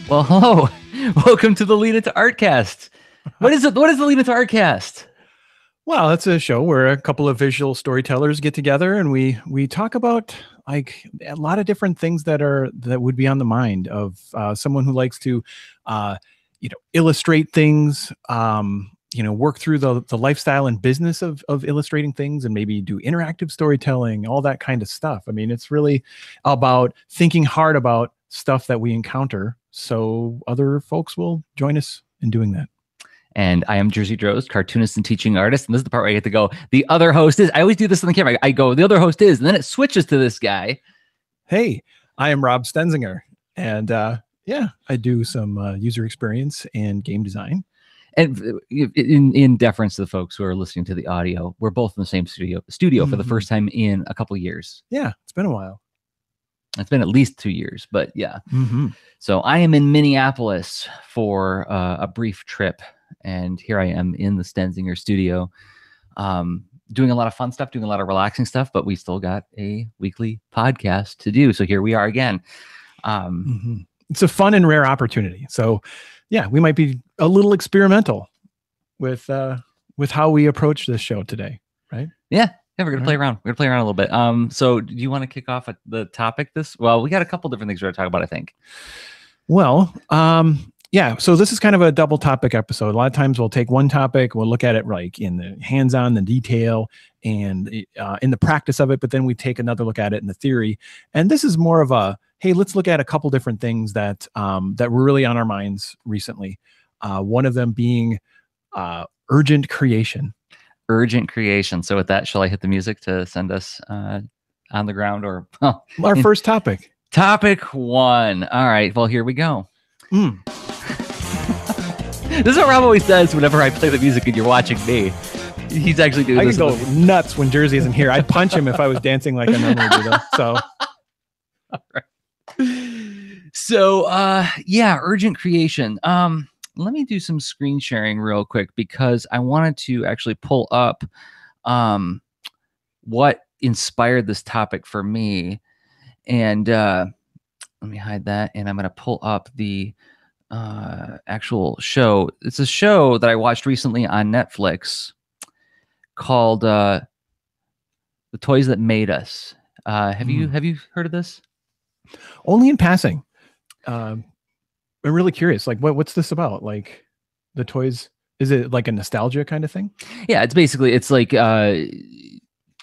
Well, hello. Welcome to the Lead Into Artcast. What is it? What is the Lead Into Artcast? Well, it's a show where a couple of visual storytellers get together and we talk about like a lot of different things that would be on the mind of someone who likes to illustrate things, work through the lifestyle and business of illustrating things, and maybe do interactive storytelling, all that kind of stuff. I mean, it's really about thinking hard about stuff that we encounter, so other folks will join us in doing that. And I am Jerzy Drost, cartoonist and teaching artist. And this is the part where I get to go, the other host is. I always do this on the camera. I go, the other host is, and then it switches to this guy. Hey, I am Rob Stenzinger. And I do some user experience and game design. And in deference to the folks who are listening to the audio, we're both in the same studio for the first time in a couple of years. Yeah, it's been a while. It's been at least 2 years, but yeah. So I am in Minneapolis for a brief trip. And here I am in the Stenzinger studio, doing a lot of fun stuff, doing a lot of relaxing stuff, but we still got a weekly podcast to do. So here we are again. It's a fun and rare opportunity. So yeah, we might be a little experimental with how we approach this show today, right? Yeah, we're going to play around. We're going to play around a little bit. So do you want to kick off at the topic Well, we got a couple different things we're going to talk about, I think. Well, yeah, so this is kind of a double topic episode. A lot of times we'll take one topic, we'll look at it like in the hands-on, the detail, and in the practice of it, but then we take another look at it in the theory. And this is more of a, hey, let's look at a couple different things that were really on our minds recently. One of them being urgent creation. Urgent creation. So with that, shall I hit the music to send us on the ground? Or our first topic? Topic 1. All right, well, here we go. This is what Rob always does whenever I play the music and you're watching me. He's actually doing this. I can go nuts when Jerzy isn't here. I'd punch him if I was dancing like I normally do, though. So, all right. So, yeah, urgent creation. Let me do some screen sharing real quick because I wanted to actually pull up what inspired this topic for me. And let me hide that. And I'm going to pull up the actual show. It's a show that I watched recently on Netflix called The Toys That Made Us. Have you heard of this? Only in passing. I'm really curious. Like, what's this about? Like, the toys? Is it like a nostalgia kind of thing? Yeah, it's like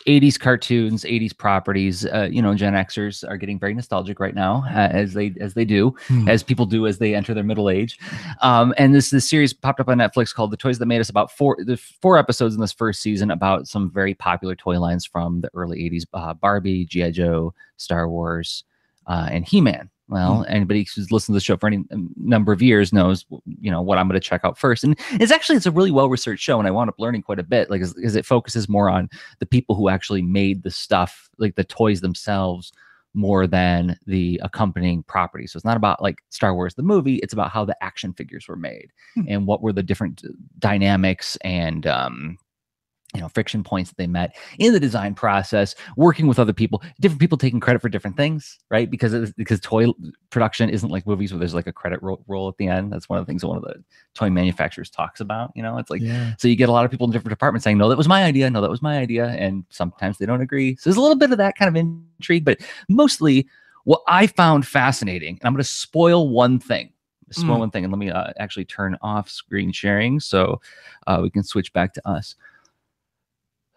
80s cartoons, 80s properties. Gen Xers are getting very nostalgic right now, as they do, as people do as they enter their middle age. And this series popped up on Netflix called The Toys That Made Us. About four episodes in this first season about some very popular toy lines from the early 80s: Barbie, G.I. Joe, Star Wars, and He-Man. Well, anybody who's listened to the show for any number of years knows, what I'm going to check out first. And it's a really well-researched show, and I wound up learning quite a bit, like, because it focuses more on the people who actually made the stuff, like the toys themselves, more than the accompanying property. So it's not about like Star Wars, the movie. It's about how the action figures were made and what were the different dynamics and, friction points that they met in the design process, working with other people, different people taking credit for different things, right? Because toy production isn't like movies where there's like a credit roll at the end. That's one of the things that one of the toy manufacturers talks about. It's like, So you get a lot of people in different departments saying, no, that was my idea. No, that was my idea. And sometimes they don't agree. So there's a little bit of that kind of intrigue, but mostly what I found fascinating, and I'm going to spoil one thing. And let me actually turn off screen sharing so we can switch back to us.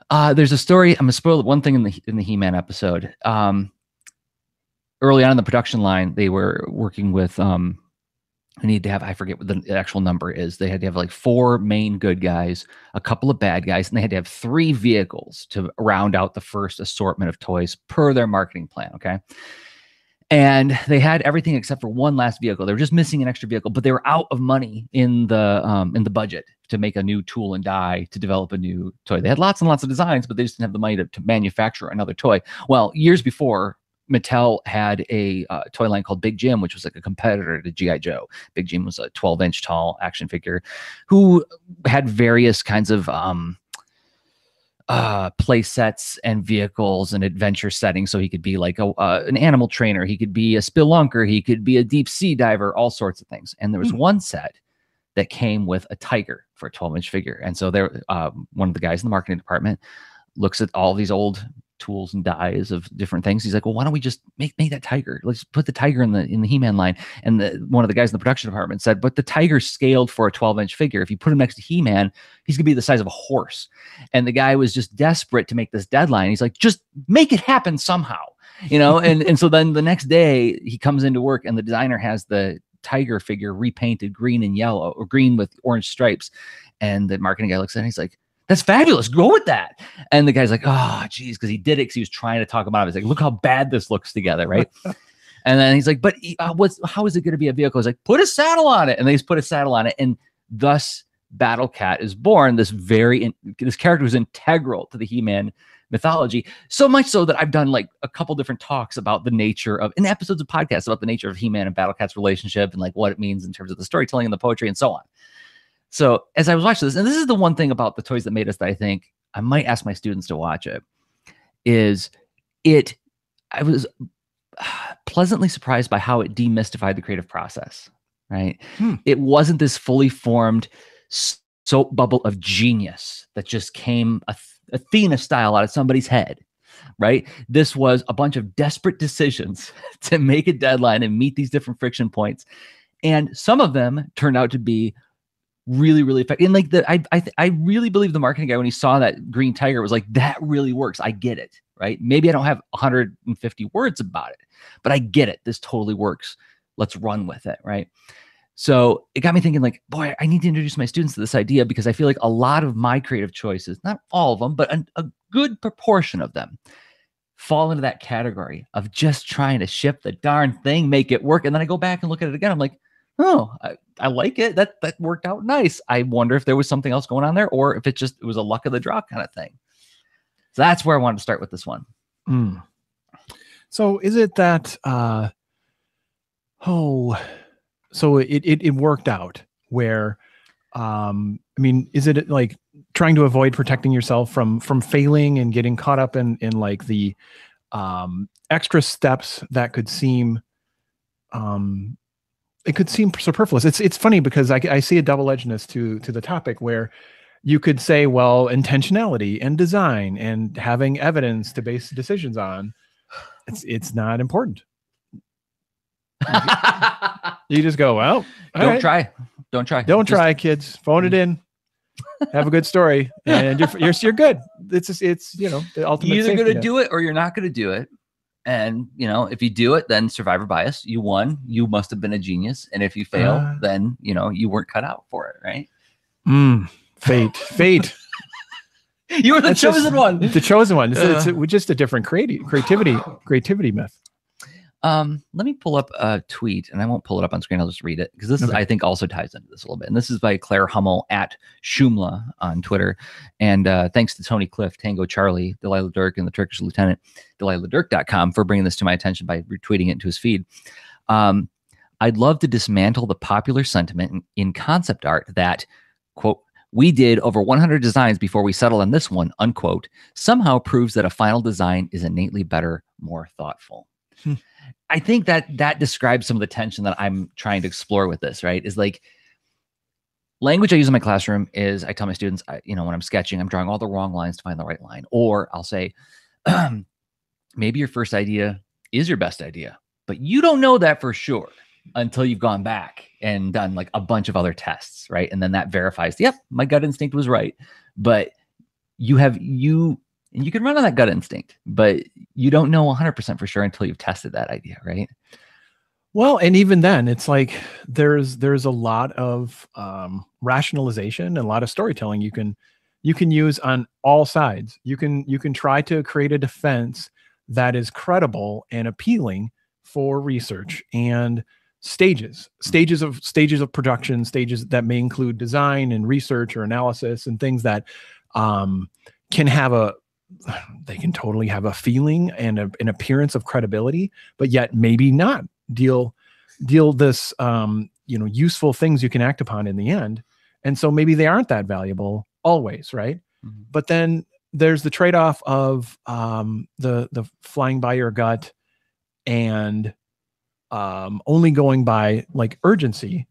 There's a story. I'm gonna spoil one thing in the He-Man episode. Early on in the production line, they were working with. They need to have, I forget what the actual number is. They had to have like 4 main good guys, a couple of bad guys, and they had to have 3 vehicles to round out the first assortment of toys per their marketing plan. Okay. And they had everything except for one last vehicle. They were just missing an extra vehicle, but they were out of money in the budget to make a new tool and die to develop a new toy. They had lots and lots of designs, but they just didn't have the money to manufacture another toy. Well, years before, Mattel had a toy line called Big Jim, which was like a competitor to G.I. Joe. Big Jim was a 12-inch tall action figure who had various kinds of play sets and vehicles and adventure settings. So he could be like an animal trainer, he could be a spelunker, he could be a deep sea diver, all sorts of things. And there was one set that came with a tiger for a 12-inch figure. And so there, one of the guys in the marketing department looks at all these old tools and dies of different things. He's like, well, why don't we just make that tiger? Let's put the tiger in the He-Man line. And one of the guys in the production department said, but the tiger's scaled for a 12-inch figure. If you put him next to He-Man, he's gonna be the size of a horse. And the guy was just desperate to make this deadline. He's like, just make it happen somehow, and so then the next day he comes into work and the designer has the tiger figure repainted green and yellow, or green with orange stripes. And the marketing guy looks at it and he's like, that's fabulous. Go with that. And the guy's like, oh, geez, because he did it because he was trying to talk about it. He's like, look how bad this looks together, right? And then he's like, but how is it going to be a vehicle? He's like, put a saddle on it. And they just put a saddle on it. And thus Battle Cat is born. This character was integral to the He-Man mythology, so much so that I've done like a couple different talks about the nature of, in episodes of podcasts about the nature of He-Man and Battle Cat's relationship and like what it means in terms of the storytelling and the poetry and so on. So as I was watching this, and this is the one thing about the Toys That Made Us that I think I might ask my students to watch it, I was pleasantly surprised by how it demystified the creative process, right? It wasn't this fully formed soap bubble of genius that just came Athena style out of somebody's head, right? This was a bunch of desperate decisions to make a deadline and meet these different friction points. And some of them turned out to be really, really effective. And like I really believe the marketing guy, when he saw that green tiger, was like, that really works. I get it, right? Maybe I don't have 150 words about it, but I get it. This totally works. Let's run with it, right? So it got me thinking like, boy, I need to introduce my students to this idea, because I feel like a lot of my creative choices, not all of them, but a good proportion of them, fall into that category of just trying to ship the darn thing, make it work. And then I go back and look at it again. I'm like, oh, I like it. That worked out nice. I wonder if there was something else going on there, or if it was a luck of the draw kind of thing. So that's where I wanted to start with this one. So is it that, so it worked out where, is it like trying to avoid protecting yourself from failing and getting caught up in like the extra steps that could seem, it could seem superfluous. It's funny because I see a double-edgedness to the topic, where you could say, well, intentionality and design and having evidence to base decisions on, it's not important. You just go, well, don't try, kids. Phone it in. Have a good story, and you're good. It's the ultimate. You're either going to do it or you're not going to do it. And if you do it, then survivor bias. You won. You must have been a genius. And if you fail, then you weren't cut out for it, right? Fate. You were the chosen one. The chosen one. It's just a different creativity myth. Let me pull up a tweet, and I won't pull it up on screen. I'll just read it, because this is, I think, also ties into this a little bit. And this is by Claire Hummel at Shumla on Twitter. And thanks to Tony Cliff, Tango Charlie, Delilah Dirk, and the Turkish Lieutenant, DelilahDirk.com, for bringing this to my attention by retweeting it into his feed. I'd love to dismantle the popular sentiment in concept art that, quote, "we did over 100 designs before we settled on this one," unquote, somehow proves that a final design is innately better, more thoughtful. I think that describes some of the tension that I'm trying to explore with this, right? Is like, language I use in my classroom is, I tell my students, when I'm sketching, I'm drawing all the wrong lines to find the right line. Or I'll say, maybe your first idea is your best idea, but you don't know that for sure until you've gone back and done like a bunch of other tests, right? And then that verifies, yep, my gut instinct was right. But you can run on that gut instinct, but you don't know 100% for sure until you've tested that idea, right? Well, and even then, it's like there's a lot of rationalization and a lot of storytelling you can use on all sides. You can try to create a defense that is credible and appealing for research and stages of production, stages that may include design and research or analysis and things that they can totally have a feeling and an appearance of credibility, but yet maybe not deal this useful things you can act upon in the end. And so maybe they aren't that valuable always, right? But then there's the trade-off of the flying by your gut and only going by like urgency,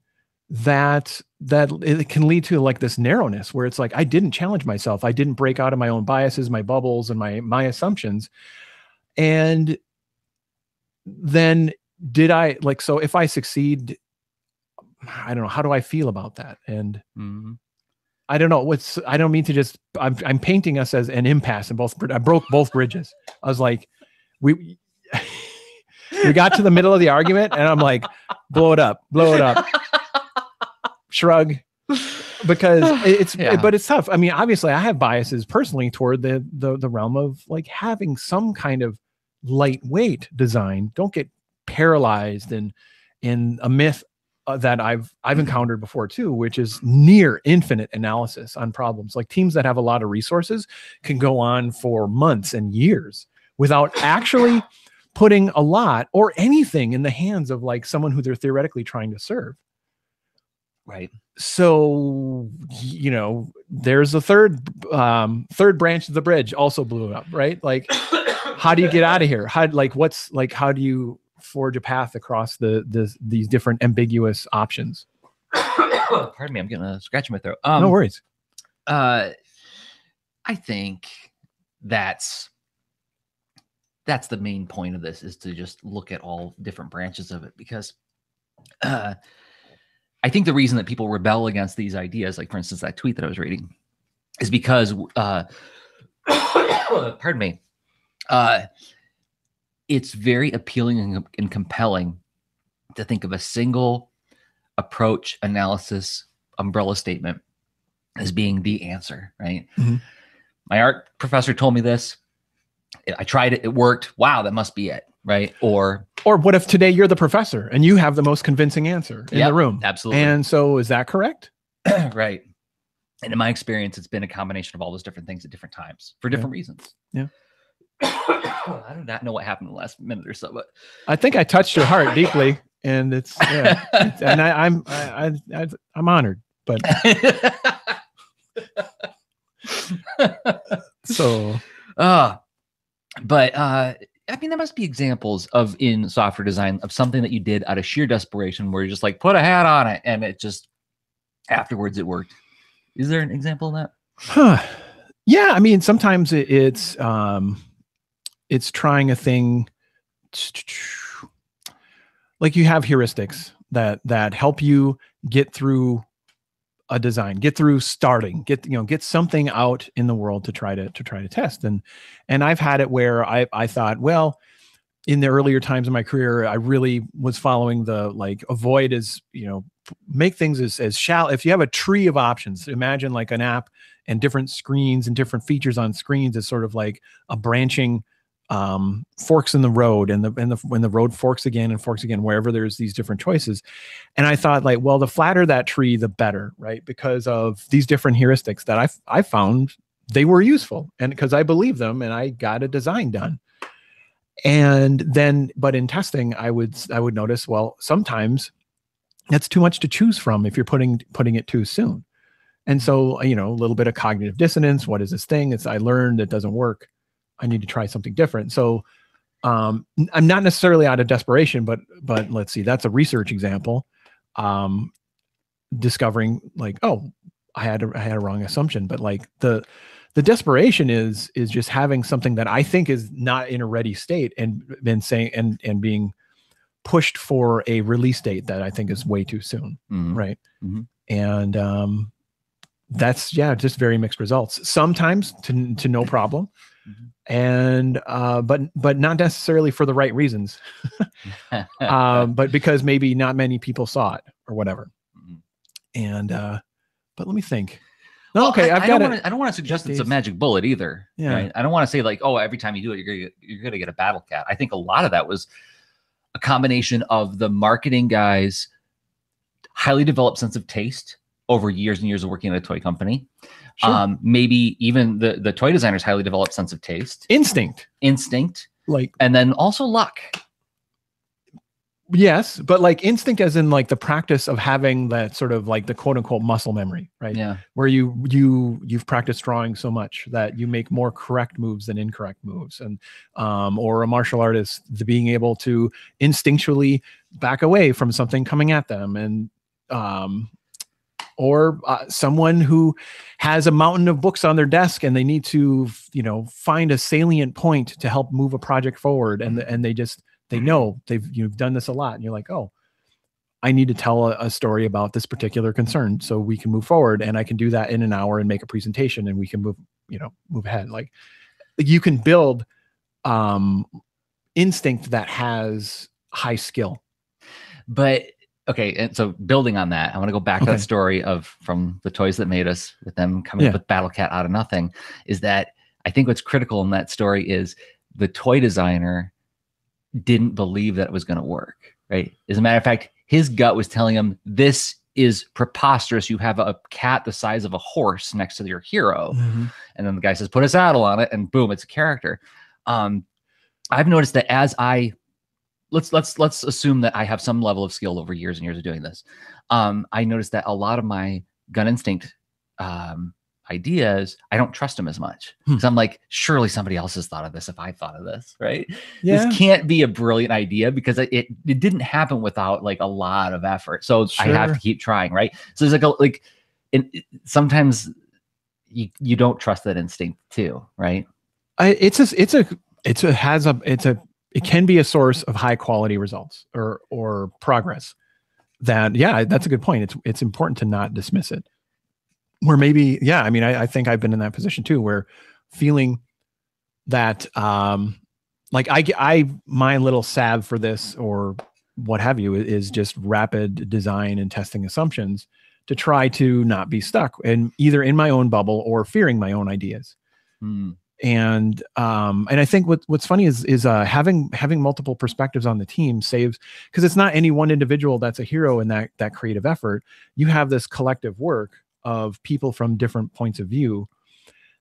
that it can lead to like this narrowness where it's like, I didn't challenge myself. I didn't break out of my own biases, my bubbles, and my assumptions. And then did I like, so if I succeed, I don't know, how do I feel about that? And I don't know I don't mean to just, I'm painting us as an impasse in both. I broke both bridges. I was like, we got to the middle of the argument and I'm like, blow it up, shrug, because but it's tough. I mean, obviously I have biases personally toward the realm of like having some kind of lightweight design. Don't get paralyzed in a myth that I've encountered before too, which is near infinite analysis on problems. Like teams that have a lot of resources can go on for months and years without actually putting a lot or anything in the hands of like someone who they're theoretically trying to serve. Right. So, you know, there's a third branch of the bridge also blew up, right? Like, how do you get out of here? How do you forge a path across these different ambiguous options? Pardon me, I'm getting a scratch in my throat. No worries. I think that's the main point of this, is to just look at all different branches of it, because I think the reason that people rebel against these ideas, like for instance, that tweet that I was reading, is because, pardon me, it's very appealing and compelling to think of a single approach, analysis, umbrella statement as being the answer, right? Mm-hmm. My art professor told me this. I tried it. It worked. Wow, that must be it, right? Or what if today you're the professor and you have the most convincing answer in the room? Absolutely. And so is that correct? Right. And in my experience, it's been a combination of all those different things at different times for different reasons. Yeah. I do not know what happened in the last minute or so, but I think I touched your heart deeply, and and I'm honored, but so, but I mean, there must be examples in software design of something that you did out of sheer desperation, where you're just like, put a hat on it, and it just afterwards it worked. Is there an example of that? Yeah, I mean, sometimes it's trying a thing, like you have heuristics that help you get through a design, get through starting, get something out in the world to try to test. And I've had it where I thought, well, in the earlier times of my career, I really was following the avoid as, make things as shallow. If you have a tree of options, imagine like an app and different screens and different features on screens is sort of like a branching forks in the road, and when the road forks again wherever there's these different choices. And I thought, like, well, the flatter that tree, the better, right? Because of these different heuristics that I found they were useful, and because I believe them, and I got a design done. And then, but in testing, I would notice, well, sometimes that's too much to choose from if you're putting it too soon. And so, a little bit of cognitive dissonance. What is this thing? I learned it doesn't work. I need to try something different. So I'm not necessarily out of desperation, but let's see, that's a research example. Discovering like, oh, I had a wrong assumption, but like the desperation is just having something that I think is not in a ready state and then saying, and being pushed for a release date that I think is way too soon. Mm-hmm. Right. Mm-hmm. And, that's just very mixed results. Sometimes to no problem. Mm-hmm. And but not necessarily for the right reasons. But because maybe not many people saw it or whatever. Mm-hmm. And but let me think. No, well, okay, I don't want to suggest it's a magic bullet either. Yeah. Right? I don't want to say like, oh, every time you do it, you're gonna get a battle cat. I think a lot of that was a combination of the marketing guys' highly developed sense of taste over years and years of working at a toy company. Sure. Maybe even the toy designer's highly developed sense of taste. Instinct. And then also luck. Yes, but like instinct as in like the practice of having that sort of like the quote unquote muscle memory, right? Yeah. Where you've practiced drawing so much that you make more correct moves than incorrect moves. And or a martial artist, the being able to instinctually back away from something coming at them. And or someone who has a mountain of books on their desk and they need to, you know, find a salient point to help move a project forward. And they know you've done this a lot, and you're like, oh, I need to tell a story about this particular concern so we can move forward. And I can do that in an hour and make a presentation, and we can move ahead. Like you can build instinct that has high skill. But okay, and so building on that, I want to go back to that story from the Toys That Made Us, with them coming up with Battle Cat out of nothing. Is that I think what's critical in that story is the toy designer didn't believe that it was going to work, right? As a matter of fact, his gut was telling him, this is preposterous. You have a cat the size of a horse next to your hero. And then the guy says, put a saddle on it, and boom, it's a character. I've noticed that as let's assume that I have some level of skill over years and years of doing this. I noticed that a lot of my gun instinct ideas, I don't trust them as much. So I'm like, surely somebody else has thought of this if I thought of this, right? This can't be a brilliant idea because it didn't happen without like a lot of effort. So I have to keep trying, right? So there's sometimes you don't trust that instinct too, right? It can be a source of high quality results or progress. That's a good point. It's important to not dismiss it. Where maybe, I mean, I think I've been in that position too, where feeling that, like my little salve for this or what have you is just rapid design and testing assumptions to try to not be stuck in either in my own bubble or fearing my own ideas. And I think what's funny is having multiple perspectives on the team saves, because it's not any one individual that's a hero in that creative effort. You have this collective work of people from different points of view,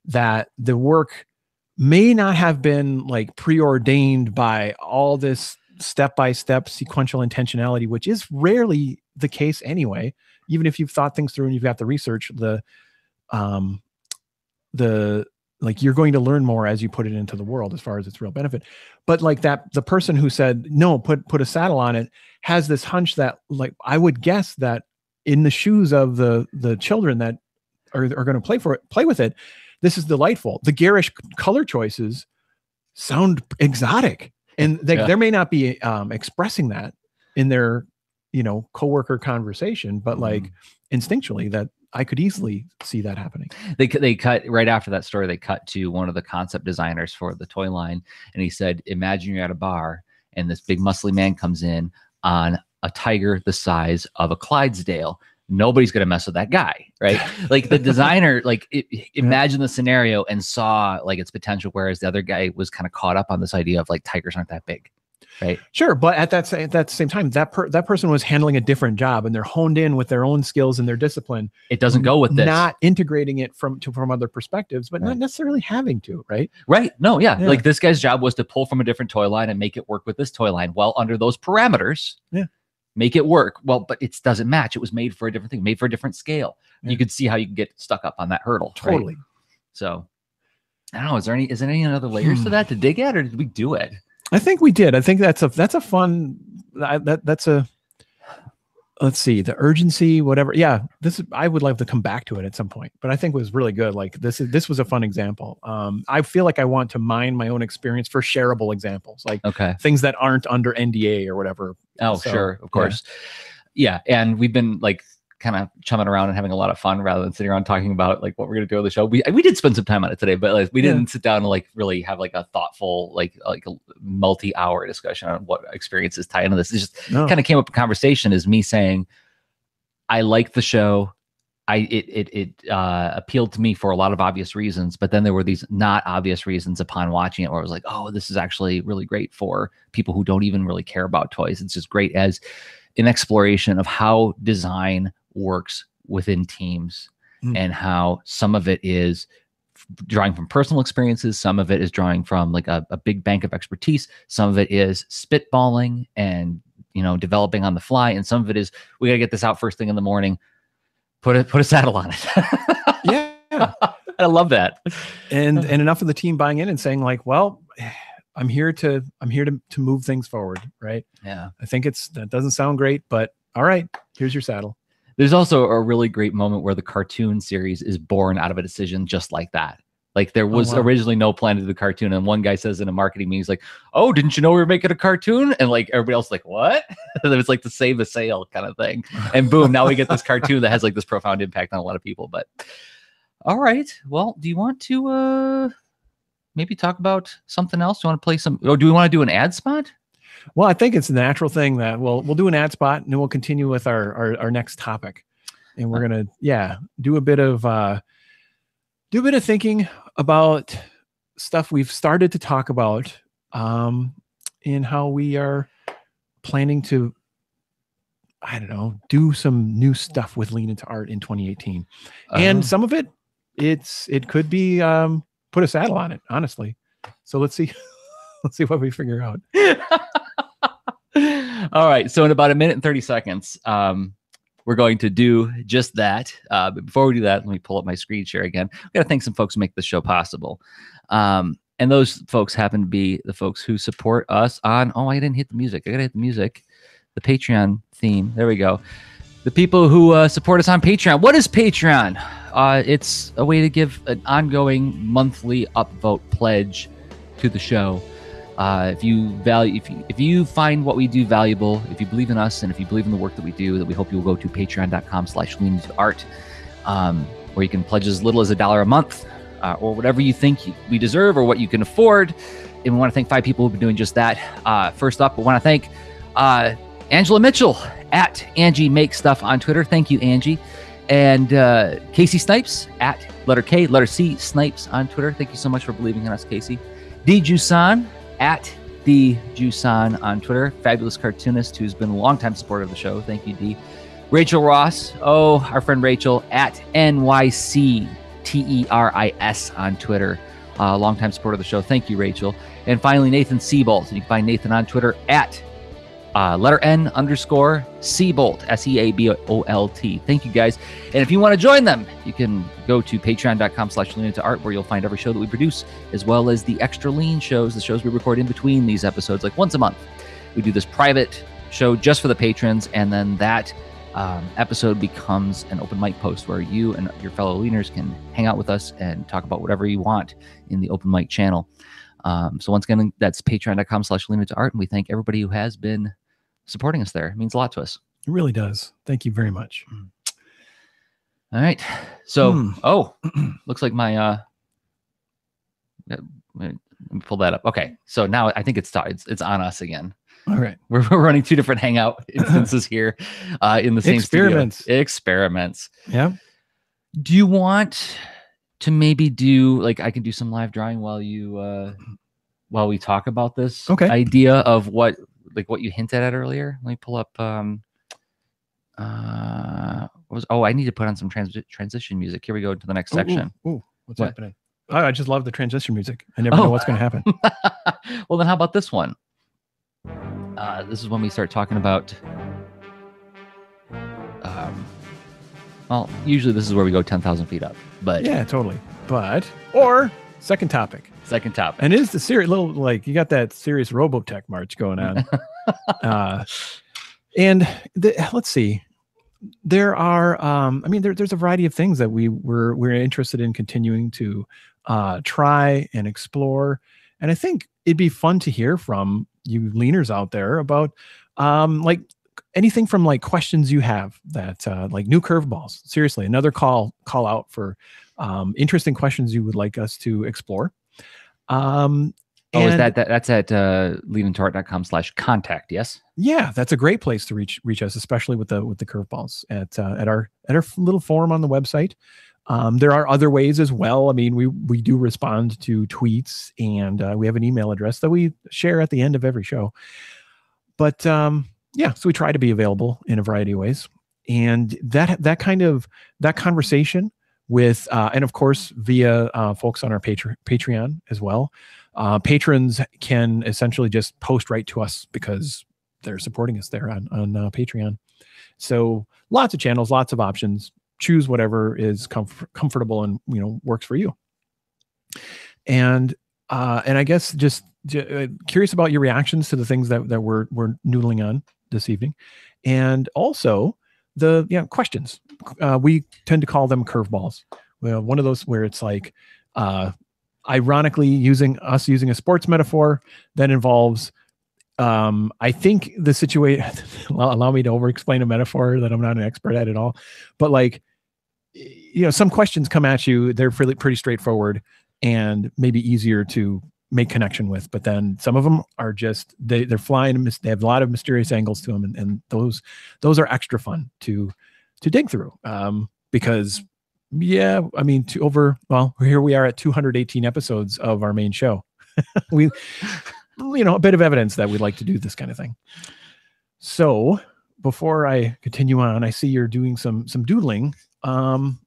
that the work may not have been like preordained by all this step-by-step sequential intentionality, which is rarely the case anyway. Even if you've thought things through and you've got the research, like you're going to learn more as you put it into the world as far as its real benefit. But like the person who said, no, put a saddle on it, has this hunch that, like, I would guess that in the shoes of the children that are going to play with it, this is delightful. The garish color choices sound exotic, and there may not be expressing that in their coworker conversation, but like instinctually that I could easily see that happening. They cut right after that story. They cut to one of the concept designers for the toy line, and he said, "Imagine you're at a bar, and this big muscly man comes in on a tiger the size of a Clydesdale. Nobody's going to mess with that guy, right?" Like the designer, imagine the scenario and saw like its potential, whereas the other guy was kind of caught up on this idea of like tigers aren't that big. Right. Sure. But at that same time, that person was handling a different job, and they're honed in with their own skills and their discipline. It doesn't go with this. Not integrating it from other perspectives, but not necessarily having to, right? Right. No, yeah. Like this guy's job was to pull from a different toy line and make it work with this toy line. Well, under those parameters, make it work. Well, but it doesn't match. It was made for a different thing, made for a different scale. You could see how you can get stuck up on that hurdle. Totally. Right? So I don't know. Is there any other layers to that to dig at, or did we do it? I think we did. I think that's a fun, let's see, the urgency, whatever. Yeah. I would like to come back to it at some point, but I think it was really good. Like this was a fun example. I feel like I want to mine my own experience for shareable examples, like things that aren't under NDA or whatever. Oh, so, sure. Of course. Yeah. And we've been like kind of chumming around and having a lot of fun rather than sitting around talking about like what we're going to do on the show. We did spend some time on it today, but like, we didn't sit down and like really have like a thoughtful, like a multi-hour discussion on what experiences tie into this. It just kind of came up in conversation as me saying, I like the show. It appealed to me for a lot of obvious reasons, but then there were these not obvious reasons upon watching it where I was like, oh, this is actually really great for people who don't even really care about toys. It's just great as an exploration of how design works within teams and how some of it is drawing from personal experiences. Some of it is drawing from like a big bank of expertise. Some of it is spitballing and developing on the fly, and some of it is we got to get this out first thing in the morning. Put a saddle on it. Yeah. I love that. And enough of the team buying in and saying like, well, I'm here to move things forward. Right. Yeah. I think that doesn't sound great, but all right, here's your saddle. There's also a really great moment where the cartoon series is born out of a decision just like that. Like there was originally no plan to do the cartoon. And one guy says in a marketing meeting, he's like, oh, didn't you know we were making a cartoon? And like everybody else like, what? And it was like to save a sale kind of thing. And boom, now we get this cartoon that has like this profound impact on a lot of people. But all right. Well, do you want to maybe talk about something else? Do you want to play or do we want to do an ad spot? Well, I think it's a natural thing that we'll do an ad spot and then we'll continue with our next topic. And we're going to, do a bit of thinking about stuff we've started to talk about in how we are planning to, I don't know, do some new stuff with Lean Into Art in 2018. And some of it, it could be put a saddle on it, honestly. So let's see what we figure out. All right. So in about 1 minute and 30 seconds, we're going to do just that. But before we do that, let me pull up my screen share again. I've got to thank some folks who make this show possible. And those folks happen to be the folks who support us on, I didn't hit the music. I got to hit the music. The Patreon theme. There we go. The people who support us on Patreon. What is Patreon? It's a way to give an ongoing monthly upvote pledge to the show. If you find what we do valuable, if you believe in us, and if you believe in the work that we do, that we hope you will go to patreon.com/leanintoart, where you can pledge as little as $1 a month, or whatever you think we deserve or what you can afford. And we want to thank 5 people who've been doing just that. First up, we want to thank Angela Mitchell at Angie Makes Stuff on Twitter. Thank you, Angie. And Casey Snipes at letter K, letter C, Snipes on Twitter. Thank you so much for believing in us, Casey. D. Jusan at D. Jusan on Twitter. Fabulous cartoonist who's been a longtime supporter of the show. Thank you, D. Rachel Ross. Our friend Rachel at NYCTERIS on Twitter. Longtime supporter of the show. Thank you, Rachel. And finally, Nathan Seabolt. You can find Nathan on Twitter at letter N_Seabolt, SEABOLT. Thank you, guys. And if you want to join them, you can go to patreon.com/leanintoart, where you'll find every show that we produce, as well as the extra lean shows, the shows we record in between these episodes, like once a month. We do this private show just for the patrons, and then that episode becomes an open mic post where you and your fellow leaners can hang out with us and talk about whatever you want in the open mic channel. So once again, that's patreon.com/leanintoart, and we thank everybody who has been supporting us there. It means a lot to us. It really does. Thank you very much. All right. So, looks like my, let me pull that up. Okay. So now I think it's on us again. All right. We're running 2 different Hangout instances here in the same Experiments. Studio. Experiments. Yeah. Do you want to maybe do, like, I can do some live drawing while we talk about this idea of what you hinted at earlier? Let me pull up. I need to put on some transition music. Here we go to the next section. What's happening? Oh, I just love the transition music. I never know what's going to happen. Well, then how about this one? This is when we start talking about. Well, usually this is where we go 10,000 feet up, but yeah, totally. Second topic. And it is the serious little, like, you got that serious Robotech march going on. Let's see. There are, there's a variety of things that we're interested in continuing to try and explore. And I think it'd be fun to hear from you leaners out there about like anything from like questions you have that like new curveballs. Seriously, another call out for interesting questions you would like us to explore. Is that's at leanintoart.com/contact? Yes. Yeah, that's a great place to reach us, especially with the curveballs at our little forum on the website. There are other ways as well. I mean, we do respond to tweets, and we have an email address that we share at the end of every show. But so we try to be available in a variety of ways, and that conversation with and of course via folks on our Patreon as well. Patrons can essentially just post right to us because they're supporting us there on Patreon. So lots of channels, lots of options. Choose whatever is comfortable and works for you. And I guess just curious about your reactions to the things that we're noodling on this evening, and also the questions. We tend to call them curveballs. Well, one of those where it's like, ironically, using a sports metaphor that involves. I think the situation. Allow me to over-explain a metaphor that I'm not an expert at all, but like, some questions come at you. They're pretty straightforward and maybe easier to make connection with, but then some of them are just they're flying. They have a lot of mysterious angles to them, and those are extra fun to dig through. Because here we are at 218 episodes of our main show. We a bit of evidence that we'd like to do this kind of thing. So before I continue on, I see you're doing some doodling. And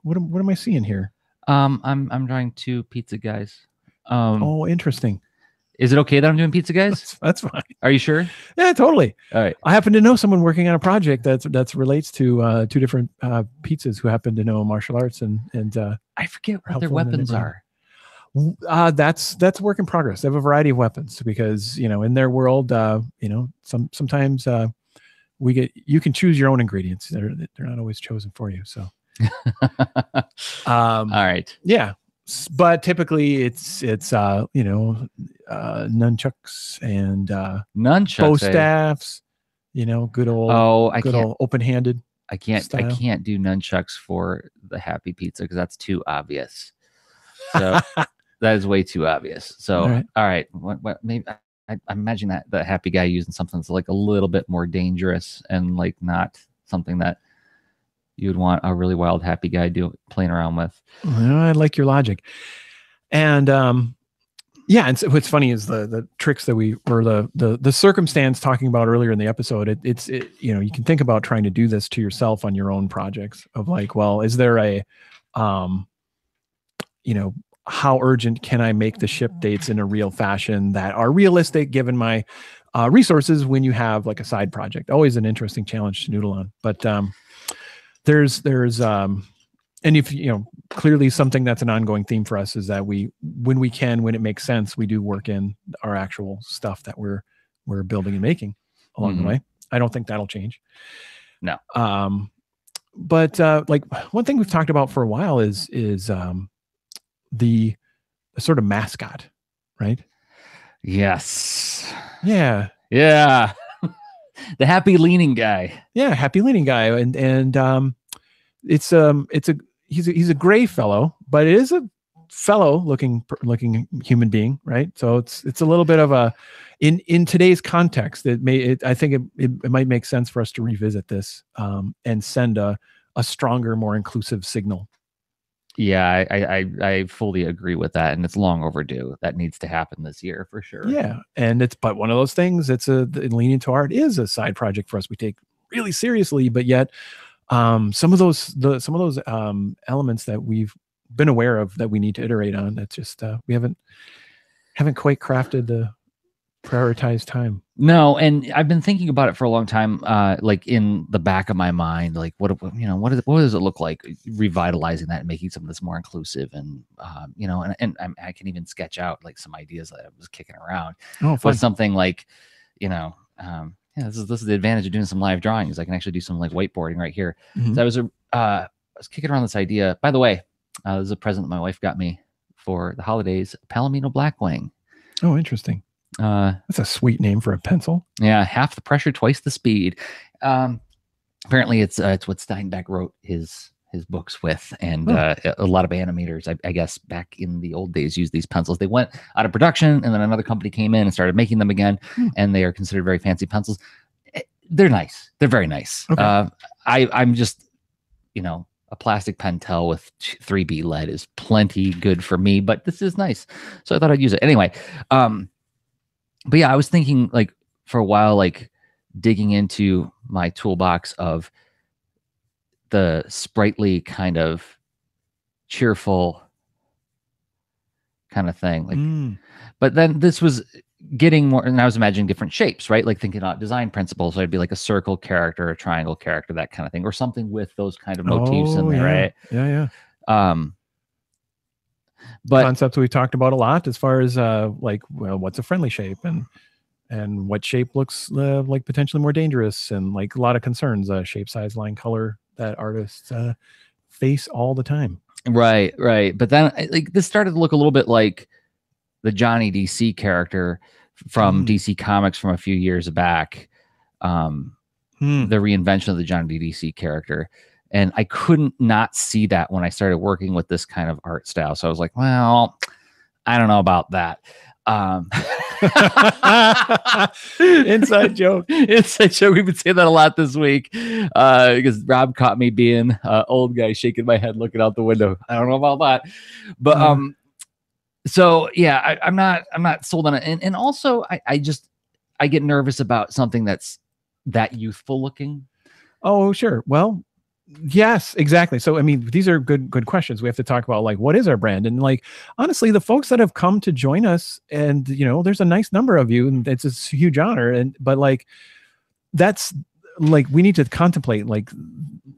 what am I seeing here? I'm drawing 2 pizza guys. Oh, interesting. Is it okay that I'm doing pizza guys? That's fine. Are you sure? Yeah, totally. All right. I happen to know someone working on a project that relates to 2 different pizzas who happen to know martial arts and I forget what their weapons are. That's work in progress. They have a variety of weapons because in their world, sometimes you can choose your own ingredients. They're not always chosen for you. So, all right, yeah, but typically it's nunchucks and bow staffs. Good old old open-handed. I can't do nunchucks for the happy pizza because that's too obvious. So. That is way too obvious. So, all right. What maybe I imagine that the happy guy using something that's like a little bit more dangerous and like not something that you would want a really wild happy guy playing around with. Well, I like your logic. And and so what's funny is the tricks that the circumstance talking about earlier in the episode. You can think about trying to do this to yourself on your own projects of like, well, is there a how urgent can I make the ship dates in a real fashion that are realistic given my resources when you have like a side project? Always an interesting challenge to noodle on. But there's and if clearly something that's an ongoing theme for us is that when it makes sense, we do work in our actual stuff that we're building and making along the way. I don't think that'll change. No. But like one thing we've talked about for a while is the sort of mascot, right? Yes. Yeah. Yeah. The happy leaning guy. Yeah, happy leaning guy, and he's a gray fellow, but it is a fellow looking human being, right? So it's a little bit of a in today's context. I think it might make sense for us to revisit this and send a stronger, more inclusive signal. Yeah, I fully agree with that, and it's long overdue. That needs to happen this year for sure. Yeah, and but one of those things. Leaning to art is a side project for us. We take really seriously, but yet some of those elements that we've been aware of that we need to iterate on. That's just we haven't quite crafted the prioritized time. No, and I've been thinking about it for a long time, like in the back of my mind, like what does it look like revitalizing that and making some of this more inclusive, and I can even sketch out like some ideas that I was kicking around. Oh, fun. But something like, this is the advantage of doing some live drawings. I can actually do some like whiteboarding right here. Mm-hmm. So I was kicking around this idea. By the way, this is a present that my wife got me for the holidays, Palomino Blackwing. Oh, interesting. That's a sweet name for a pencil. Yeah, half the pressure, twice the speed. Apparently, it's what Steinbeck wrote his books with, and a lot of animators, I guess, back in the old days, used these pencils. They went out of production, and then another company came in and started making them again, and they are considered very fancy pencils. They're nice. They're very nice. Okay. I'm just, a plastic Pentel with 3B lead is plenty good for me, but this is nice, so I thought I'd use it anyway. But yeah, I was thinking like for a while, like digging into my toolbox of the sprightly kind of cheerful kind of thing. Like, but then this was getting more, and I was imagining different shapes, right? Like thinking about design principles. So it'd be like a circle character, a triangle character, that kind of thing, or something with those kind of motifs in there, right? Yeah. But concepts we've talked about a lot as far as like, well, what's a friendly shape and what shape looks like potentially more dangerous, and like a lot of concerns, shape, size, line, color that artists face all the time. Right. But then like this started to look a little bit like the Johnny DC character from DC Comics from a few years back. The reinvention of the Johnny DC character. And I couldn't not see that when I started working with this kind of art style. So I was like, well, I don't know about that. Inside joke. We've been saying that a lot this week because Rob caught me being old guy shaking my head looking out the window. I don't know about that, but so yeah, I'm not sold on it, and also I get nervous about something that's that youthful looking. Oh sure, well. Yes, exactly. So, I mean, these are good questions. We have to talk about like, what is our brand? And like, honestly, the folks that have come to join us, and, you know, there's a nice number of you, and it's a huge honor. But like, that's like, we need to contemplate like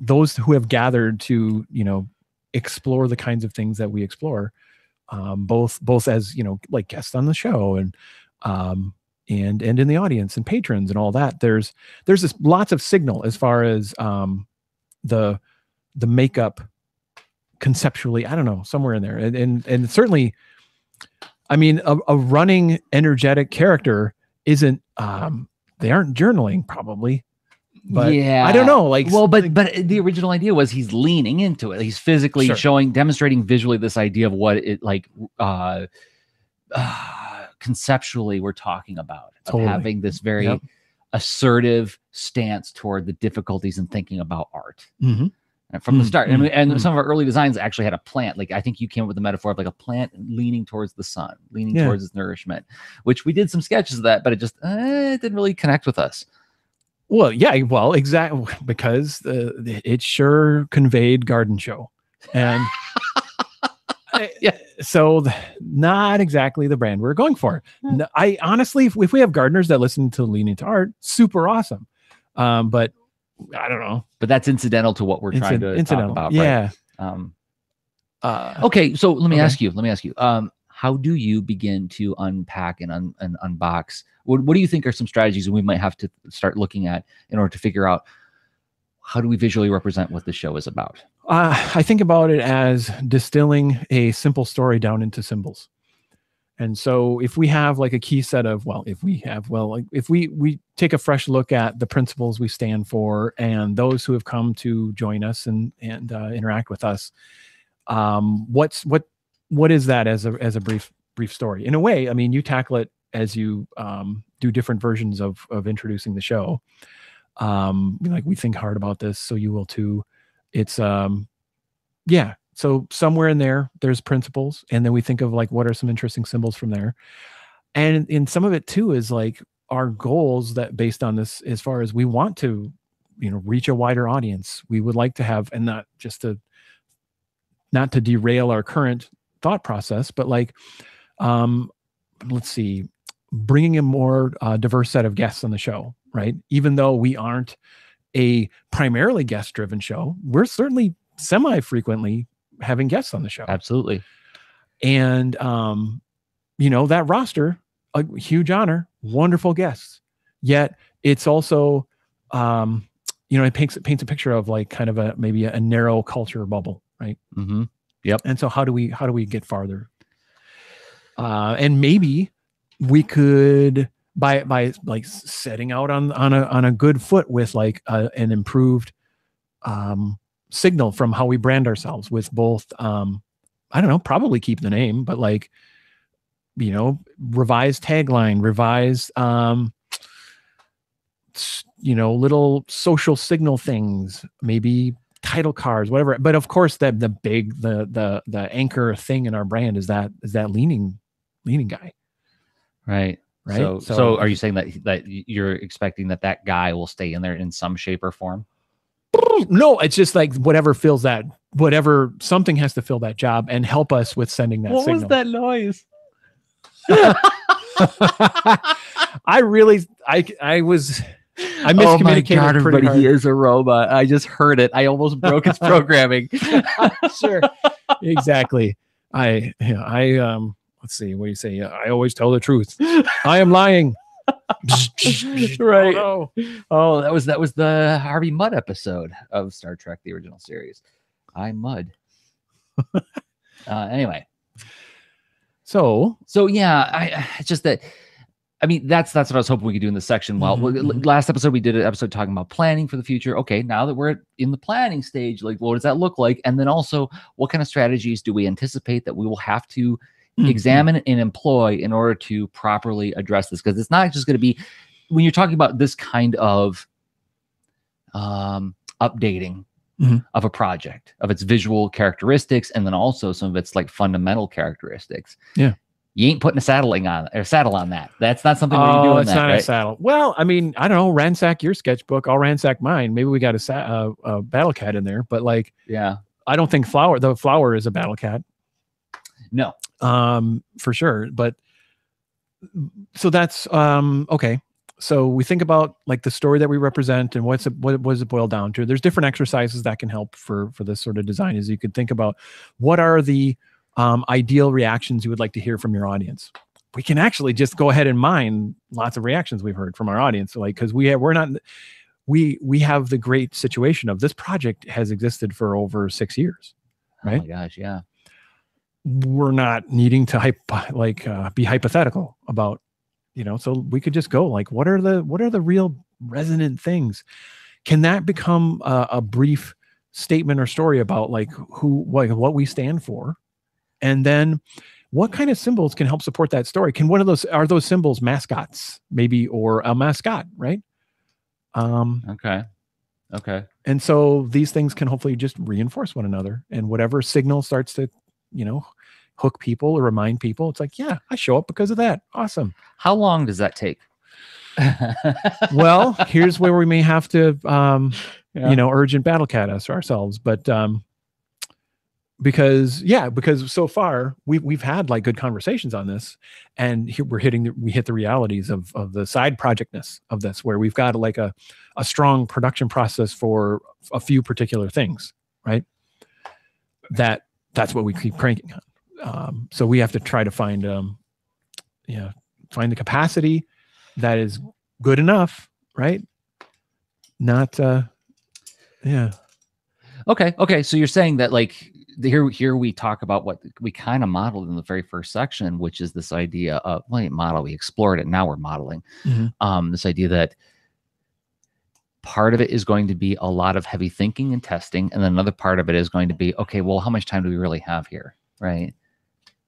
those who have gathered to, you know, explore the kinds of things that we explore, both as, you know, like guests on the show and in the audience and patrons and all that. There's this lots of signal as far as, the makeup conceptually, I don't know, somewhere in there. And certainly, I mean, a running energetic character isn't, they aren't journaling probably, but yeah, I don't know. Like, well, but the original idea was he's leaning into it. He's physically demonstrating visually this idea of what it like, conceptually we're talking about of having this very assertive stance toward the difficulties in thinking about art from the start. And some of our early designs actually had a plant. Like I think you came up with the metaphor of like a plant leaning towards the sun, leaning towards its nourishment, which we did some sketches of that, but it just it didn't really connect with us. Well, yeah, well, exactly, because it sure conveyed garden show. And so not exactly the brand we're going for. I honestly, if we have gardeners that listen to Lean Into Art, super awesome. But I don't know. But that's incidental to what we're trying to talk about. Yeah. Right? Okay. So let me ask you, how do you begin to unpack and unbox? What do you think are some strategies we might have to start looking at in order to figure out how do we visually represent what the show is about? I think about it as distilling a simple story down into symbols. And so if we have like a key set of, if we take a fresh look at the principles we stand for and those who have come to join us and interact with us, what is that as a brief story? In a way, I mean, you tackle it as you do different versions of introducing the show. Like we think hard about this, so you will too. It's so somewhere in there's principles, and then we think of like what are some interesting symbols from there, and in some of it too is like our goals that based on this, as far as we want to, you know, reach a wider audience. We would like to have, and not to derail our current thought process, but like let's see, bringing a more diverse set of guests on the show, right? Even though we aren't a primarily guest-driven show, we're certainly semi-frequently having guests on the show. Absolutely. And, you know, that roster, a huge honor, wonderful guests. Yet it's also, you know, it paints a picture of like kind of maybe a narrow culture bubble, right? Mm-hmm. Yep. And so how do we get farther? And maybe we could by like setting out on a good foot with like an improved signal from how we brand ourselves with both I don't know, probably keep the name, but like, you know, revised tagline, revised you know, little social signal things, maybe title cards, whatever. But of course the big the anchor thing in our brand is that leaning guy. Right. Right. So are you saying that you're expecting that guy will stay in there in some shape or form? No, it's just like whatever something has to fill that job and help us with sending that signal. What was that noise? I miscommunicated. Oh my God, everybody, hard. he is a robot. I just heard it. I almost broke his programming. Sure. Exactly. Let's see. What do you say? I always tell the truth. I am lying. Right. Oh, no. Oh, that was the Harvey Mudd episode of Star Trek, the original series. I'm Mudd. Anyway. So yeah, it's just that, I mean, that's what I was hoping we could do in this section. Well, last episode we did an episode talking about planning for the future. Okay, now that we're in the planning stage, like, what does that look like? And then also, what kind of strategies do we anticipate that we will have to examine and employ in order to properly address this? Because it's not just going to be, when you're talking about this kind of updating of a project, of its visual characteristics, and then also some of its like fundamental characteristics. Yeah. You ain't putting a saddle on that. That's not something where you're doing it's that, not right? a saddle. Well, I mean, I don't know. Ransack your sketchbook. I'll ransack mine. Maybe we got a battle cat in there, but like, yeah, I don't think the flower is a battle cat. No, for sure. But so that's okay. So we think about like the story that we represent and what does it boil down to? There's different exercises that can help for this sort of design. Is you could think about what are the ideal reactions you would like to hear from your audience. We can actually just go ahead and mine lots of reactions we've heard from our audience. So like, because we have the great situation of this project has existed for over 6 years, right? Oh my gosh, yeah. We're not needing to be hypothetical about, so we could just go like, what are the real resonant things? Can that become a brief statement or story about like what we stand for? And then what kind of symbols can help support that story? Are those symbols mascots maybe, or a mascot, right? Okay. And so these things can hopefully just reinforce one another, and whatever signal starts to, hook people or remind people, it's like, yeah, I show up because of that. Awesome. How long does that take? Well, here's where we may have to, urgent battle cat us ourselves, but, because so far we've had like good conversations on this, and here we hit the realities of the side projectness of this, where we've got like a strong production process for a few particular things, right? That's what we keep cranking on. So we have to try to find the capacity that is good enough, right? Not Okay. So you're saying that like, here we talk about what we kind of modeled in the very first section, which is this idea of, we explored it, now we're modeling. This idea that part of it is going to be a lot of heavy thinking and testing, and then another part of it is going to be, okay, well, how much time do we really have here, right?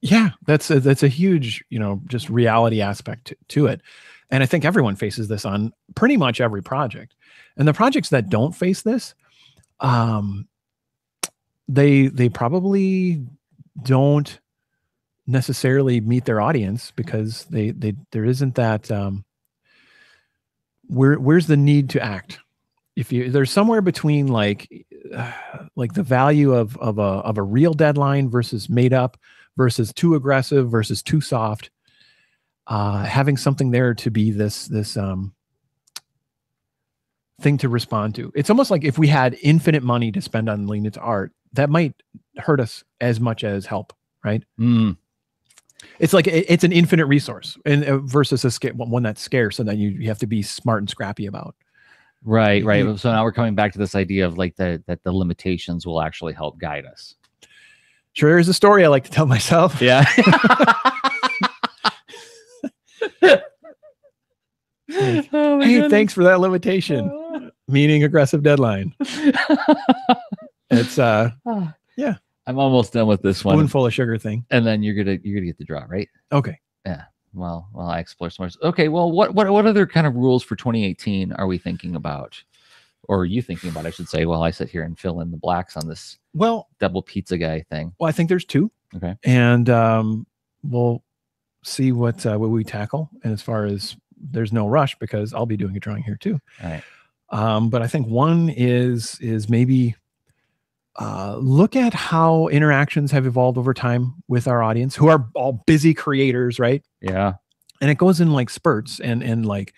Yeah, that's a huge, just reality aspect to it. And I think everyone faces this on pretty much every project. And the projects that don't face this, they probably don't necessarily meet their audience, because there isn't that where's the need to act. There's somewhere between like the value of a real deadline versus made up, versus too aggressive versus too soft, having something there to be this thing to respond to. It's almost like if we had infinite money to spend on lean into art, that might hurt us as much as help, right? It's like it's an infinite resource, and versus one that's scarce, and that you have to be smart and scrappy about. Right. So now we're coming back to this idea of like that the limitations will actually help guide us. Sure is a story I like to tell myself. Yeah. Hey, thanks for that limitation. Meaning aggressive deadline. It's yeah. I'm almost done with this one. Spoonful of sugar thing. And then you're gonna get the draw, right? Okay. Yeah. Well, I explore some more. Okay. Well, what other kind of rules for 2018 are we thinking about? Or are you thinking about, I should say, while I sit here and fill in the blacks on this double pizza guy thing? Well, I think there's two. Okay. And we'll see what we tackle. And as far as, there's no rush, because I'll be doing a drawing here too. All right. But I think one is maybe look at how interactions have evolved over time with our audience, who are all busy creators, right? Yeah. And it goes in like spurts and like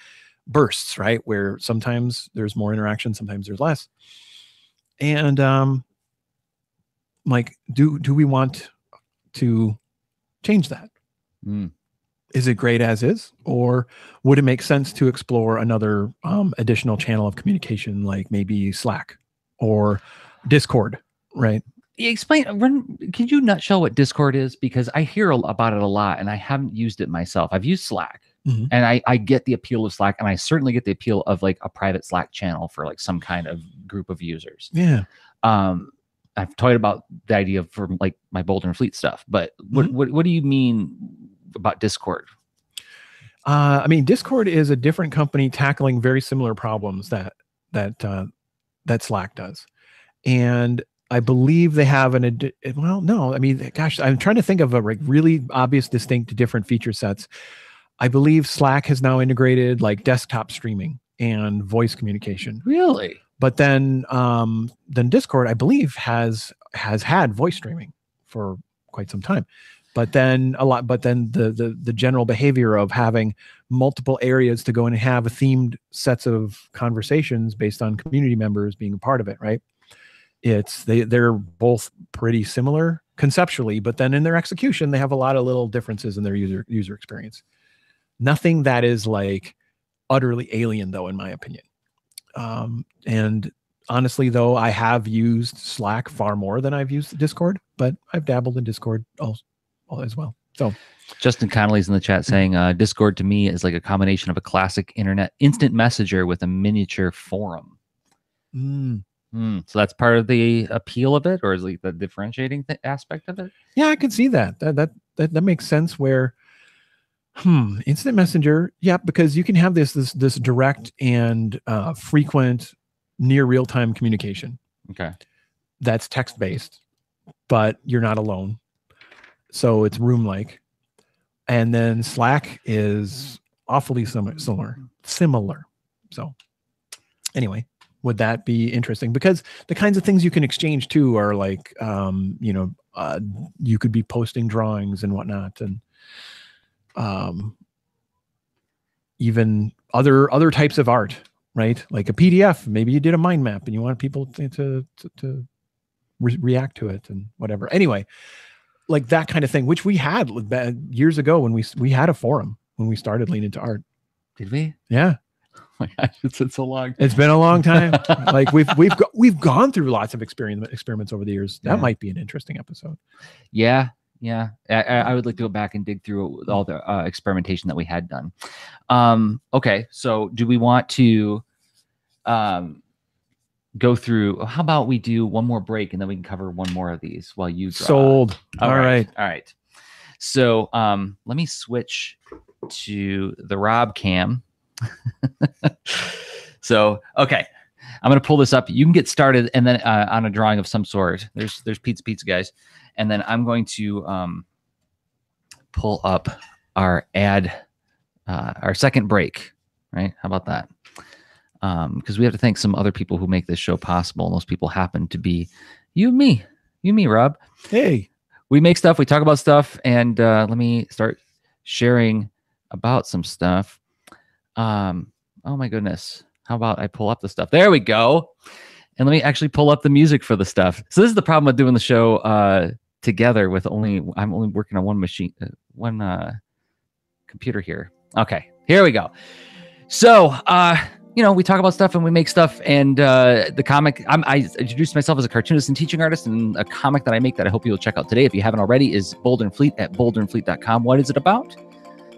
bursts, right? Where sometimes there's more interaction, sometimes there's less. And like, do we want to change that? Is it great as is, or would it make sense to explore another additional channel of communication, like maybe Slack or Discord, right? Can you nutshell what Discord is? Because I hear about it a lot and I haven't used it myself. I've used Slack and I get the appeal of Slack, and I certainly get the appeal of like a private Slack channel for like some kind of group of users. Yeah. I've toyed about the idea for like my Boulder and Fleet stuff, but what do you mean about Discord? I mean, Discord is a different company tackling very similar problems that Slack does. And I believe they have no, I mean, gosh, I'm trying to think of a really obvious, distinct, different feature sets. I believe Slack has now integrated like desktop streaming and voice communication. Really? But then Discord, I believe, has had voice streaming for quite some time. But then the general behavior of having multiple areas to go in and have themed sets of conversations based on community members being a part of it, right? They're both pretty similar conceptually, but then in their execution, they have a lot of little differences in their user experience. Nothing that is like utterly alien, though, in my opinion. And honestly, though, I have used Slack far more than I've used Discord, but I've dabbled in Discord also as well. So Justin Connolly's in the chat saying Discord to me is like a combination of a classic internet instant messenger with a miniature forum. So that's part of the appeal of it, or is like the differentiating aspect of it? Yeah, I can see that. That makes sense. Where instant messenger, yeah, because you can have this direct and frequent near real-time communication. Okay, that's text-based, but you're not alone, so it's room-like. And then Slack is awfully similar. So anyway, would that be interesting? Because the kinds of things you can exchange too are like, you could be posting drawings and whatnot, and even other types of art, right? Like a PDF. Maybe you did a mind map and you want people to react to it and whatever. Anyway, like that kind of thing, which we had years ago when we had a forum when we started Lean Into Art. Did we? Yeah. Oh my gosh, it's been so long. It's been a long time. Like we've gone through lots of experiments over the years. That might be an interesting episode. Yeah. I would like to go back and dig through all the experimentation that we had done. Okay, so do we want to go through? How about we do one more break and then we can cover one more of these while you draw. Sold. All right. So let me switch to the Rob cam. So okay, I'm gonna pull this up. You can get started, and then on a drawing of some sort. There's pizza guys, and then I'm going to pull up our our second break. Right? How about that? Because we have to thank some other people who make this show possible, and those people happen to be you and me, Rob. Hey, we make stuff, we talk about stuff, and let me start sharing about some stuff. Oh my goodness. How about I pull up the stuff? There we go. And let me actually pull up the music for the stuff. So this is the problem with doing the show together with I'm only working on one machine, one computer here. Okay, here we go. So, we talk about stuff and we make stuff, and the comic, I introduced myself as a cartoonist and teaching artist, and a comic that I make that I hope you'll check out today if you haven't already is Boulder and Fleet at boulderandfleet.com. What is it about?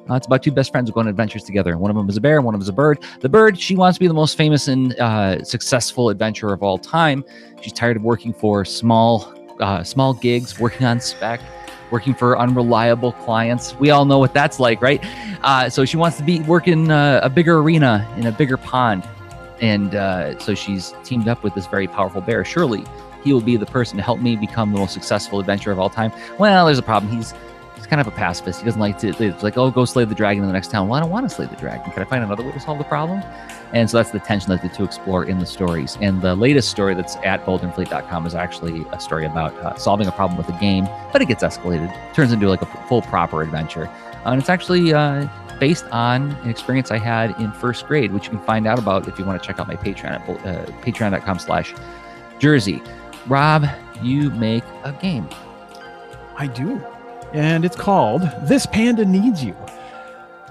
It's about two best friends who go on adventures together. One of them is a bear, one of them is a bird. The bird, she wants to be the most famous and successful adventurer of all time. She's tired of working for small gigs, working on spec, working for unreliable clients. We all know what that's like, right? So she wants to be working a bigger arena in a bigger pond. And so she's teamed up with this very powerful bear. Surely he will be the person to help me become the most successful adventurer of all time. Well, there's a problem. He's kind of a pacifist. He doesn't like to, it's like, oh, go slay the dragon in the next town. Well, I don't want to slay the dragon. Can I find another way to solve the problem? And so that's the tension that the two explore in the stories. And the latest story that's at boulderandfleet.com is actually a story about solving a problem with a game, but it gets escalated, turns into like a full proper adventure. And it's actually based on an experience I had in first grade, which you can find out about if you want to check out my Patreon at patreon.com/Jerzy. Rob, you make a game. I do. And it's called This Panda Needs You.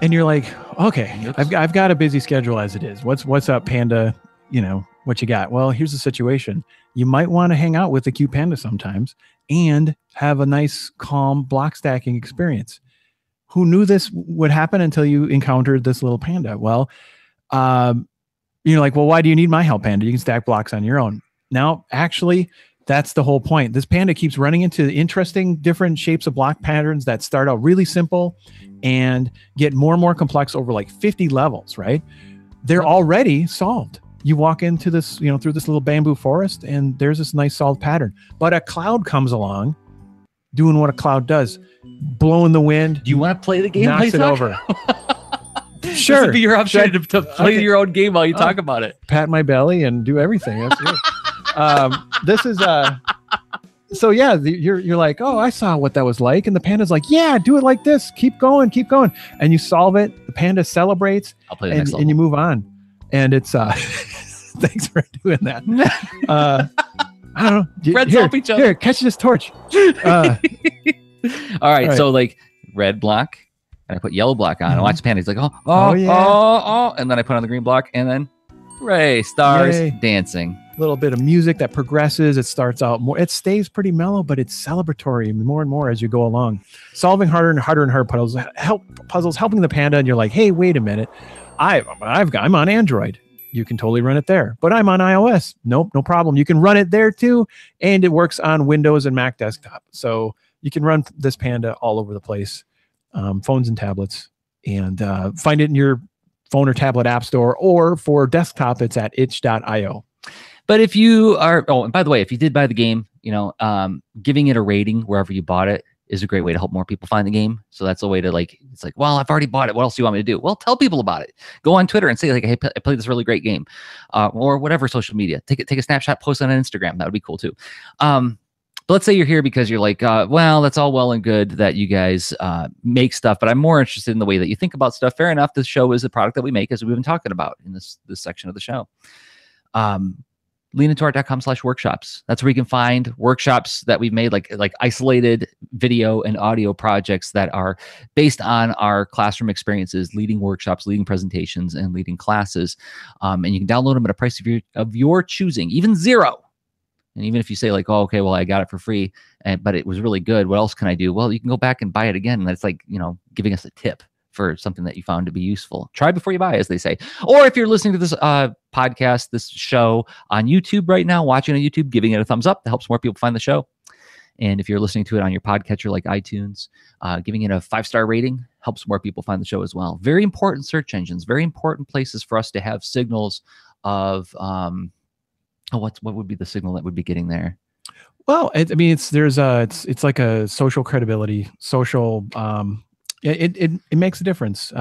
And you're like, okay, I've got a busy schedule as it is. What's up, Panda? You know, what you got? Well, here's the situation. You might want to hang out with a cute panda sometimes and have a nice, calm block stacking experience. Who knew this would happen until you encountered this little panda? Well, you're like, well, why do you need my help, Panda? You can stack blocks on your own. Now, actually, that's the whole point. This panda keeps running into interesting different shapes of block patterns that start out really simple and get more and more complex over like 50 levels, right? They're already solved. You walk into this, you know, through this little bamboo forest and there's this nice solved pattern. But a cloud comes along doing what a cloud does, blowing the wind. Do you want to play the game? Knocks it over. Sure. This would be your opportunity to play your own game while you talk about it. Pat my belly and do everything. Absolutely. This is so yeah, you're like, oh, I saw what that was like, and the panda's like, yeah, do it like this, keep going, and you solve it. The panda celebrates. I'll play the next level. And you move on, and it's thanks for doing that. I don't know. Friends help each other. Here, catch this torch. All right, so like red block, and I put yellow block on. And watch the panda. He's like, oh, and then I put on the green block, and then hooray, stars dancing. Little bit of music that progresses. It starts out more, it stays pretty mellow, but it's celebratory more and more as you go along, solving harder and harder puzzles, helping the panda. And you're like, hey, wait a minute, I'm on Android. You can totally run it there, but I'm on iOS. Nope, no problem. You can run it there too, and it works on Windows and Mac desktop. So you can run this panda all over the place, phones and tablets, and find it in your phone or tablet app store, or for desktop, it's at itch.io. But if you are, and by the way, if you did buy the game, you know, giving it a rating wherever you bought it is a great way to help more people find the game. So that's a way to like, it's like, well, I've already bought it. What else do you want me to do? Well, tell people about it. Go on Twitter and say like, hey, I played this really great game, or whatever social media. Take a snapshot, post on Instagram. That would be cool too. But let's say you're here because you're like, well, that's all well and good that you guys make stuff, but I'm more interested in the way that you think about stuff. Fair enough. The show is a product that we make, as we've been talking about in this section of the show. leanintoart.com/workshops. That's where you can find workshops that we've made, like isolated video and audio projects that are based on our classroom experiences, leading workshops, leading presentations, and leading classes. And you can download them at a price of your choosing, even $0. And even if you say like, oh, okay, well, I got it for free, but it was really good. What else can I do? Well, you can go back and buy it again. And that's like, you know, giving us a tip for something that you found to be useful. Try before you buy, as they say. Or if you're listening to this podcast, this show on YouTube right now, watching on YouTube, giving it a thumbs up. That helps more people find the show. And if you're listening to it on your podcatcher like iTunes, giving it a 5-star rating helps more people find the show as well. Very important search engines, very important places for us to have signals of, what would be the signal that would be getting there? Well, I mean, it's like a social credibility, social, it makes a difference.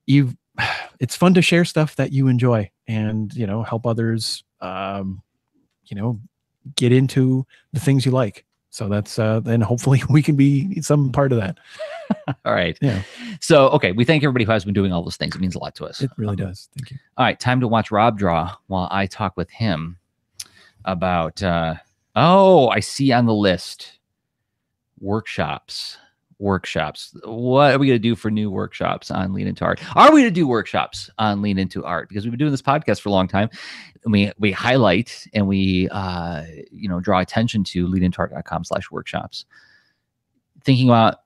It's fun to share stuff that you enjoy and, you know, help others, you know, get into the things you like. So that's, then hopefully we can be some part of that. All right. Yeah. So, okay. We thank everybody who has been doing all those things. It means a lot to us. It really does. Thank you. All right. Time to watch Rob draw while I talk with him about, I see on the list, workshops. What are we going to do for new workshops on Lean Into Art? Are we going to do workshops on Lean Into Art? Because we've been doing this podcast for a long time. We highlight and we, draw attention to leanintoart.com/workshops. Thinking about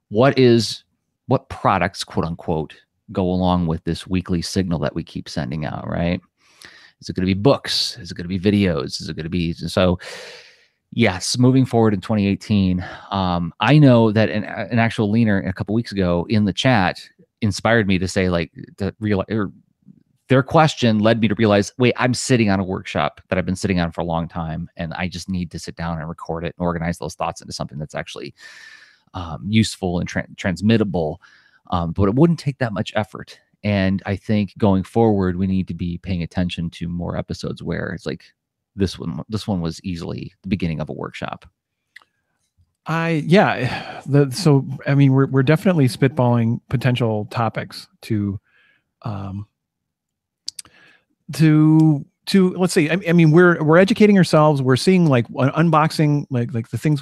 what products, quote unquote, go along with this weekly signal that we keep sending out, right? Is it going to be books? Is it going to be videos? Is it going to be, so yes, moving forward in 2018, I know that an actual leaner a couple weeks ago in the chat inspired me to say, like, to realize, or their question led me to realize, wait, I'm sitting on a workshop that I've been sitting on for a long time, and I just need to sit down and record it and organize those thoughts into something that's actually useful and transmittable. But it wouldn't take that much effort. And I think going forward, we need to be paying attention to more episodes where it's like, this one was easily the beginning of a workshop. So I mean, we're definitely spitballing potential topics to let's see. I mean, we're educating ourselves. We're seeing like unboxing, like the things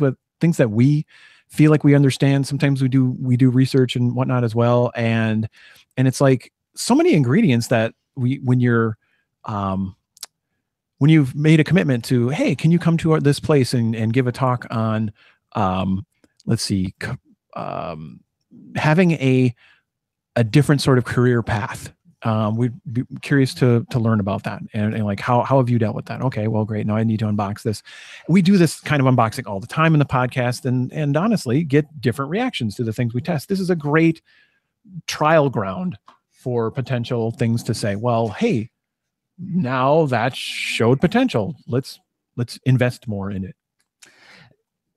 that we feel like we understand. Sometimes we do research and whatnot as well, and it's like so many ingredients that when you've made a commitment to, hey, can you come to this place and give a talk on, let's see, having a different sort of career path. We'd be curious to learn about that and like how have you dealt with that? Okay, well, great. Now I need to unbox this. We do this kind of unboxing all the time in the podcast, and honestly get different reactions to the things we test. This is a great trial ground for potential things to say, well, hey, now that showed potential. Let's invest more in it.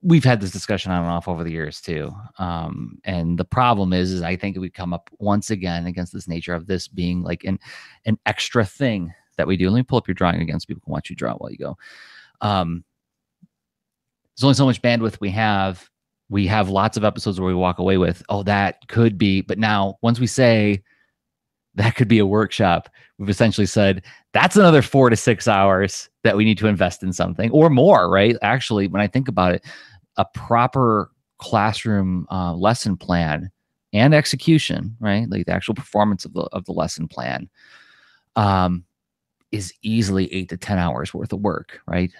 We've had this discussion on and off over the years too. And the problem is I think we come up once again against this nature of this being like an extra thing that we do. Let me pull up your drawing again so people can watch you draw while you go. There's only so much bandwidth we have. We have lots of episodes where we walk away with, oh, that could be. But now once we say that could be a workshop, we've essentially said that's another 4 to 6 hours that we need to invest in something or more, right? Actually, when I think about it, a proper classroom lesson plan and execution, right? Like the actual performance of the lesson plan is easily 8 to 10 hours worth of work, right?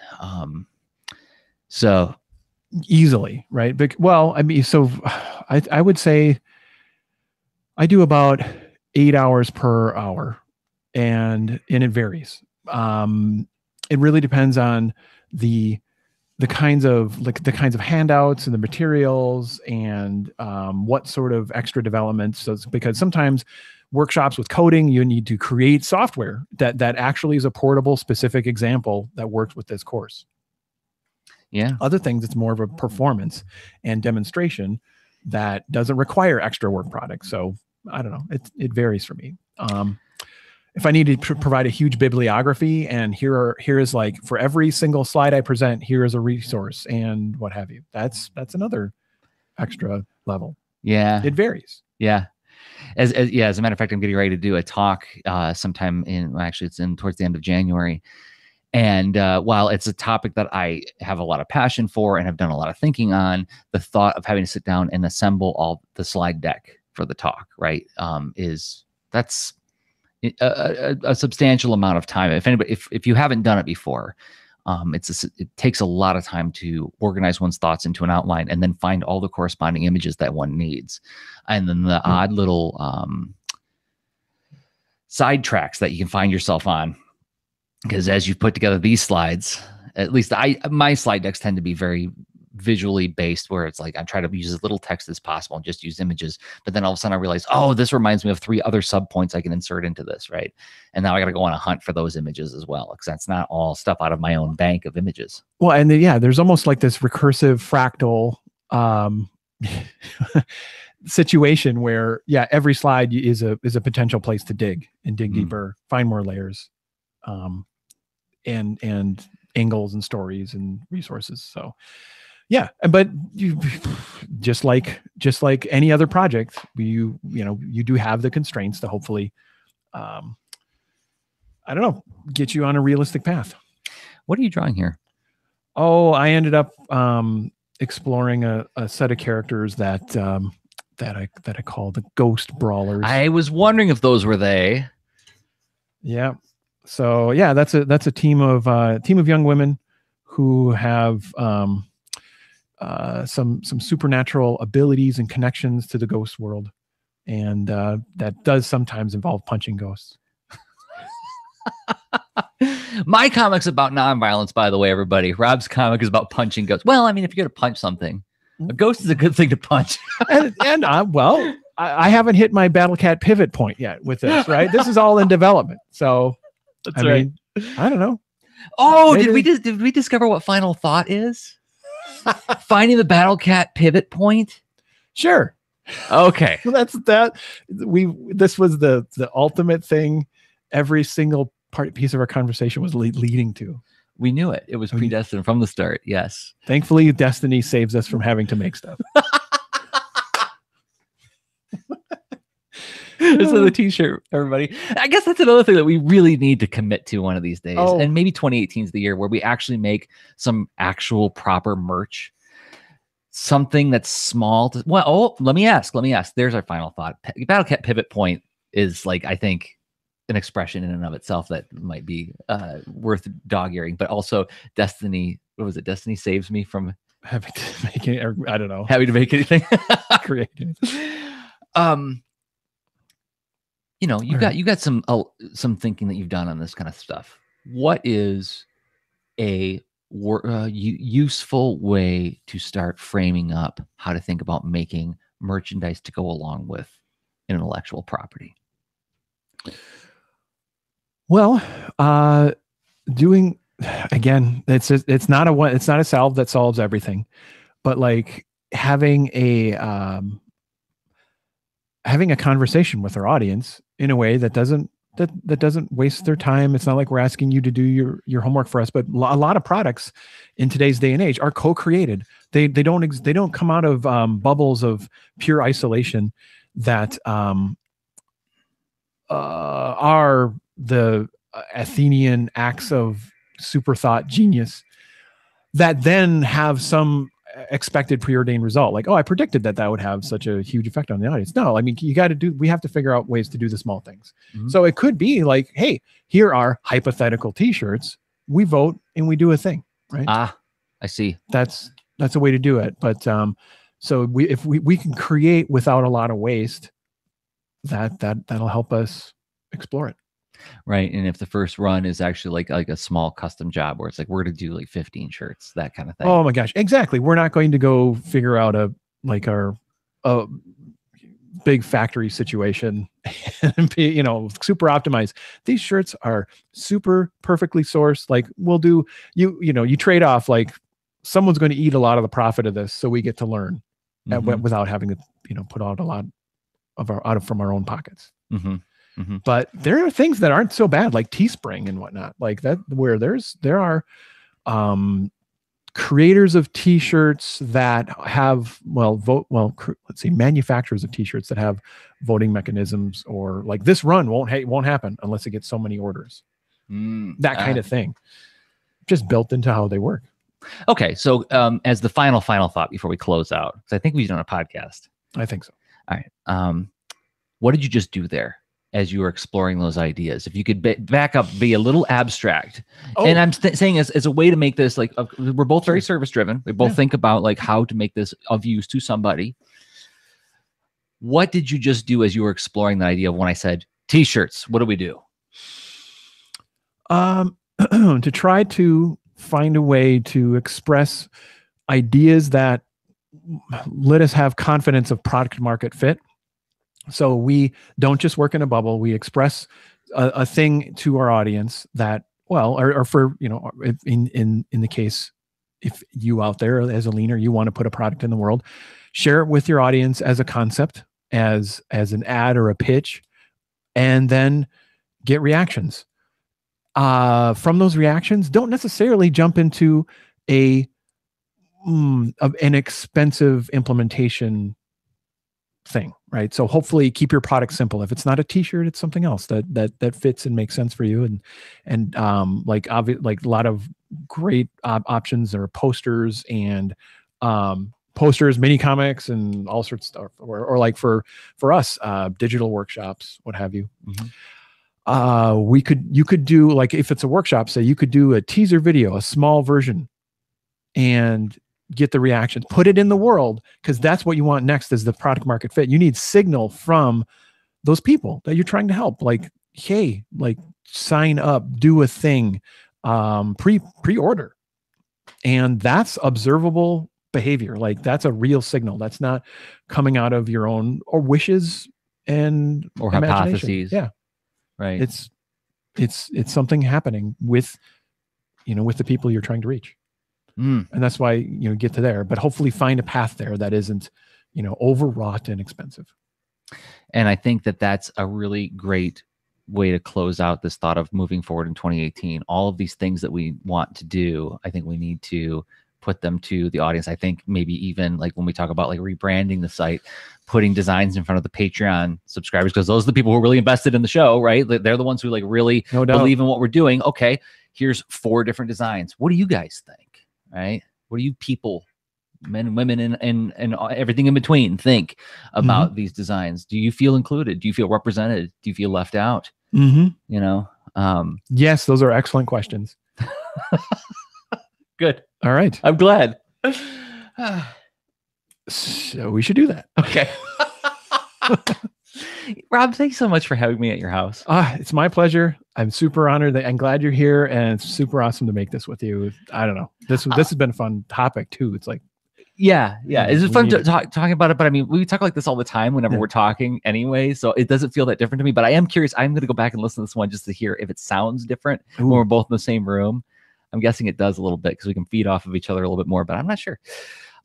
So easily, right? Well, I mean, so I would say I do about 8 hours per hour, and it varies. It really depends on the kinds of handouts and the materials and what sort of extra developments. So because sometimes workshops with coding, you need to create software that actually is a portable specific example that works with this course. Yeah. Other things, it's more of a performance and demonstration that doesn't require extra work product. So I don't know. It varies for me. If I need to provide a huge bibliography and here is like for every single slide I present, here is a resource and what have you. That's another extra level. Yeah. It varies. Yeah. As a matter of fact, I'm getting ready to do a talk sometime it's towards the end of January. And while it's a topic that I have a lot of passion for and have done a lot of thinking on, the thought of having to sit down and assemble all the slide deck for the talk, right, that's a substantial amount of time. If you haven't done it before, it takes a lot of time to organize one's thoughts into an outline and then find all the corresponding images that one needs, and then the odd little side tracks that you can find yourself on. Because as you've put together these slides, at least my slide decks tend to be very visually based, where it's like I try to use as little text as possible and just use images. But then all of a sudden I realize, oh, this reminds me of 3 other sub points I can insert into this, right? And now I got to go on a hunt for those images as well, because that's not all stuff out of my own bank of images. Well, and there's almost like this recursive fractal situation where every slide is a potential place to dig deeper, find more layers, and angles and stories and resources. So but you just like any other project, you do have the constraints to hopefully get you on a realistic path. What are you drawing here? Oh, I ended up exploring a set of characters that I call the Ghost Brawlers. I was wondering if those were they. Yeah. So that's a team of young women who have some supernatural abilities and connections to the ghost world, and that does sometimes involve punching ghosts. My comic's about nonviolence, by the way, everybody. Rob's comic is about punching ghosts. Well, I mean, if you're gonna punch something, a ghost is a good thing to punch. and I haven't hit my Battle Cat pivot point yet with this, right? This is all in development. So that's right. I don't know. Oh, did we discover what Final Thought is? Finding the Battle Cat pivot point? Sure. Okay. So this was the ultimate thing every single piece of our conversation was leading to. We knew it. It was predestined from the start. Yes. Thankfully, destiny saves us from having to make stuff. This is the t-shirt, everybody. I guess that's another thing that we really need to commit to one of these days. Oh. And maybe 2018 is the year where we actually make some actual proper merch. Something that's small. Let me ask. There's our final thought. Battle Cat Pivot Point is like, I think, an expression in and of itself that might be worth dog-earing, but also Destiny. What was it? Destiny saves me from having to make it. I don't know. Having to make anything. Creative. You got some thinking that you've done on this kind of stuff. What is a useful way to start framing up how to think about making merchandise to go along with intellectual property? Well, doing again, it's not a salve that solves everything, but like having a conversation with our audience in a way that doesn't waste their time. It's not like we're asking you to do your homework for us, but a lot of products in today's day and age are co-created. They don't come out of bubbles of pure isolation that are the Athenian acts of super thought genius that then have some expected preordained result. Like, oh, I predicted that would have such a huge effect on the audience. No, I mean, we have to figure out ways to do the small things. Mm-hmm. So it could be like, hey, here are hypothetical t-shirts. We vote and we do a thing, right? Ah, I see. That's a way to do it. But so if we can create without a lot of waste, that'll help us explore it. Right. And if the first run is actually like a small custom job where it's like, we're going to do like 15 shirts, that kind of thing. Oh my gosh. Exactly. We're not going to go figure out a big factory situation and be, super optimized. These shirts are super perfectly sourced. Like we'll do, you trade off, like someone's going to eat a lot of the profit of this. So we get to learn without having to, put out a lot from our own pockets. Mm-hmm. Mm-hmm. But there are things that aren't so bad, like Teespring and whatnot, like that, where there are creators of t-shirts that have manufacturers of t-shirts that have voting mechanisms, or like this run won't happen unless it gets so many orders. That kind of thing, just built into how they work. Okay, so as the final thought before we close out, because I think we've done a podcast. I think so. All right. What did you just do there as you were exploring those ideas? If you could back up, be a little abstract. Oh. And I'm saying as a way to make this, like, we're both very service driven. We both think about like how to make this of use to somebody. What did you just do as you were exploring the idea of when I said t-shirts? What do we do? To try to find a way to express ideas that let us have confidence of product market fit. So we don't just work in a bubble. We express a thing to our audience that, or for, in the case, if you out there as a leaner, you want to put a product in the world, share it with your audience as a concept, as an ad or a pitch, and then get reactions. From those reactions, don't necessarily jump into an expensive implementation thing, right? So hopefully keep your product simple. If it's not a t-shirt, it's something else that fits and makes sense for you. And like a lot of great options are posters and mini comics and all sorts of stuff, or like for us, digital workshops, what have you. Mm-hmm. You could do, like, if it's a workshop, say you could do a teaser video, a small version, and get the reactions, put it in the world, because that's what you want next is the product market fit. You need signal from those people that you're trying to help. Like, hey, like, sign up, do a thing, pre-order. And that's observable behavior. Like, that's a real signal. That's not coming out of your own or wishes or hypotheses. Yeah. Right. It's something happening with the people you're trying to reach. And that's why, get to there, but hopefully find a path there that isn't, overwrought and expensive. And I think that that's a really great way to close out this thought of moving forward in 2018. All of these things that we want to do, I think we need to put them to the audience. I think maybe even like when we talk about like rebranding the site, putting designs in front of the Patreon subscribers, because those are the people who are really invested in the show, right? They're the ones who like really believe in what we're doing. Okay, here's 4 different designs. What do you guys think, right? What do you people, men and women and everything in between, think about these designs? Do you feel included? Do you feel represented? Do you feel left out? You know? Yes, those are excellent questions. Good. All right. I'm glad. So we should do that. Okay. Rob, thanks so much for having me at your house. It's my pleasure. I'm super honored I'm glad you're here, and it's super awesome to make this with you. I don't know. This has been a fun topic too. It's like, yeah. It's fun talking about it, but I mean, we talk like this all the time whenever we're talking anyway, so it doesn't feel that different to me, but I am curious. I'm going to go back and listen to this one just to hear if it sounds different when we're both in the same room. I'm guessing it does a little bit because we can feed off of each other a little bit more, but I'm not sure.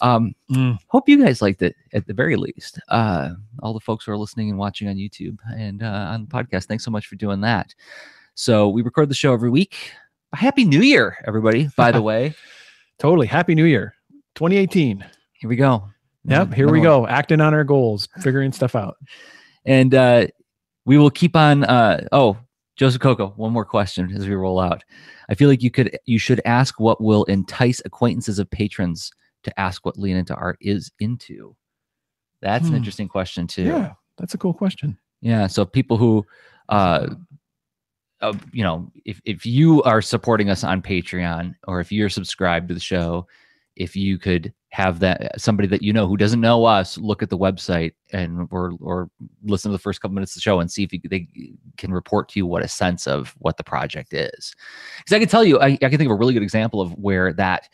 Hope you guys liked it at the very least. All the folks who are listening and watching on YouTube and on the podcast, thanks so much for doing that. So we record the show every week. Happy New Year, everybody, by the way. Totally. Happy New Year. 2018. Here we go. Yep. Here we go. Acting on our goals, figuring stuff out. And we will keep on. Joseph Coco, one more question as we roll out. I feel like you should ask what will entice acquaintances of patrons to ask what Lean Into Art is into. That's an interesting question too. Yeah, that's a cool question. Yeah. So people who, if you are supporting us on Patreon, or if you're subscribed to the show, if you could have that somebody that you know who doesn't know us look at the website and or listen to the first couple minutes of the show and see if they can report to you what a sense of what the project is. Because I can tell you, I can think of a really good example of where that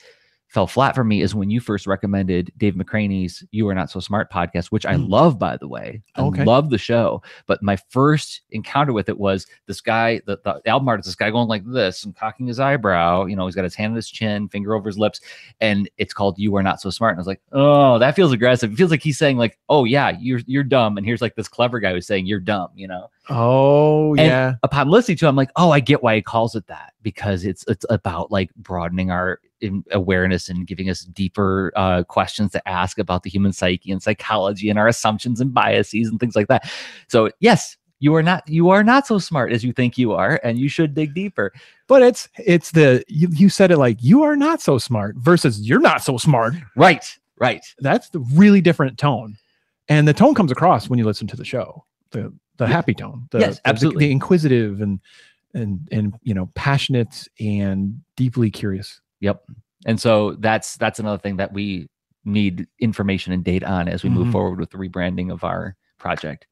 fell flat for me is when you first recommended Dave McCraney's You Are Not So Smart podcast, which I love, by the way. I love the show. But my first encounter with it was this guy, the album artist, this guy going like this and cocking his eyebrow. You know, he's got his hand on his chin, finger over his lips, and it's called You Are Not So Smart. And I was like, oh, that feels aggressive. It feels like he's saying like, oh yeah, you're dumb. And here's like this clever guy who's saying you're dumb, you know? Oh, yeah. And upon listening to it, I'm like, oh, I get why he calls it that, because it's about like broadening our awareness and giving us deeper questions to ask about the human psyche and psychology and our assumptions and biases and things like that. So yes, you are not so smart as you think you are, and you should dig deeper. But it's you said it like you are not so smart versus you're not so smart. Right. That's the really different tone, and the tone comes across when you listen to the show. The happy tone. Yes, absolutely. The inquisitive and passionate and deeply curious. Yep. And so that's another thing that we need information and data on as we move forward with the rebranding of our project.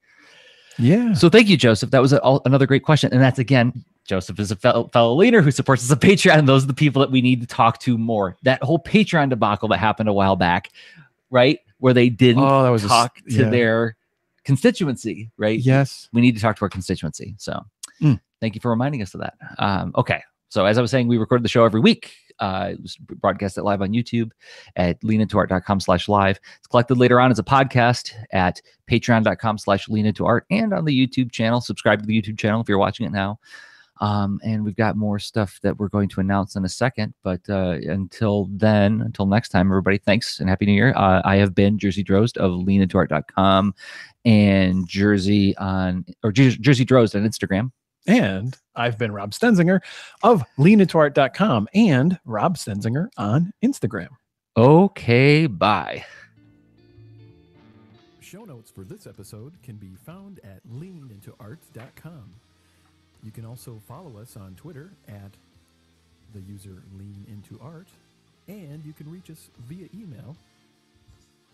Yeah. So thank you, Joseph. That was another great question. And that's, again, Joseph is a fellow leader who supports us on Patreon. And those are the people that we need to talk to more. That whole Patreon debacle that happened a while back, right? Where they didn't talk to their constituency, right? Yes. We need to talk to our constituency. So thank you for reminding us of that. Okay. So as I was saying, we record the show every week. It was broadcasted live on YouTube at leanintoart.com/live. It's collected later on as a podcast at patreon.com/leanintoart and on the YouTube channel. Subscribe to the YouTube channel if you're watching it now. And we've got more stuff that we're going to announce in a second. But until next time, everybody, thanks and Happy New Year. I have been Jerzy Drozd of leanintoart.com and Jerzy Drozd on Instagram. And I've been Rob Stenzinger of leanintoart.com and Rob Stenzinger on Instagram. Okay, bye. Show notes for this episode can be found at leanintoart.com. You can also follow us on Twitter at the user leanintoart, and you can reach us via email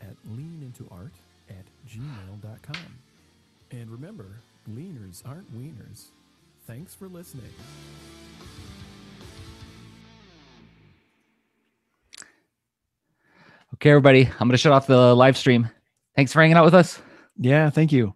at leanintoart@gmail.com. And remember, leaners aren't wieners. Thanks for listening. Okay, everybody, I'm going to shut off the live stream. Thanks for hanging out with us. Yeah, thank you.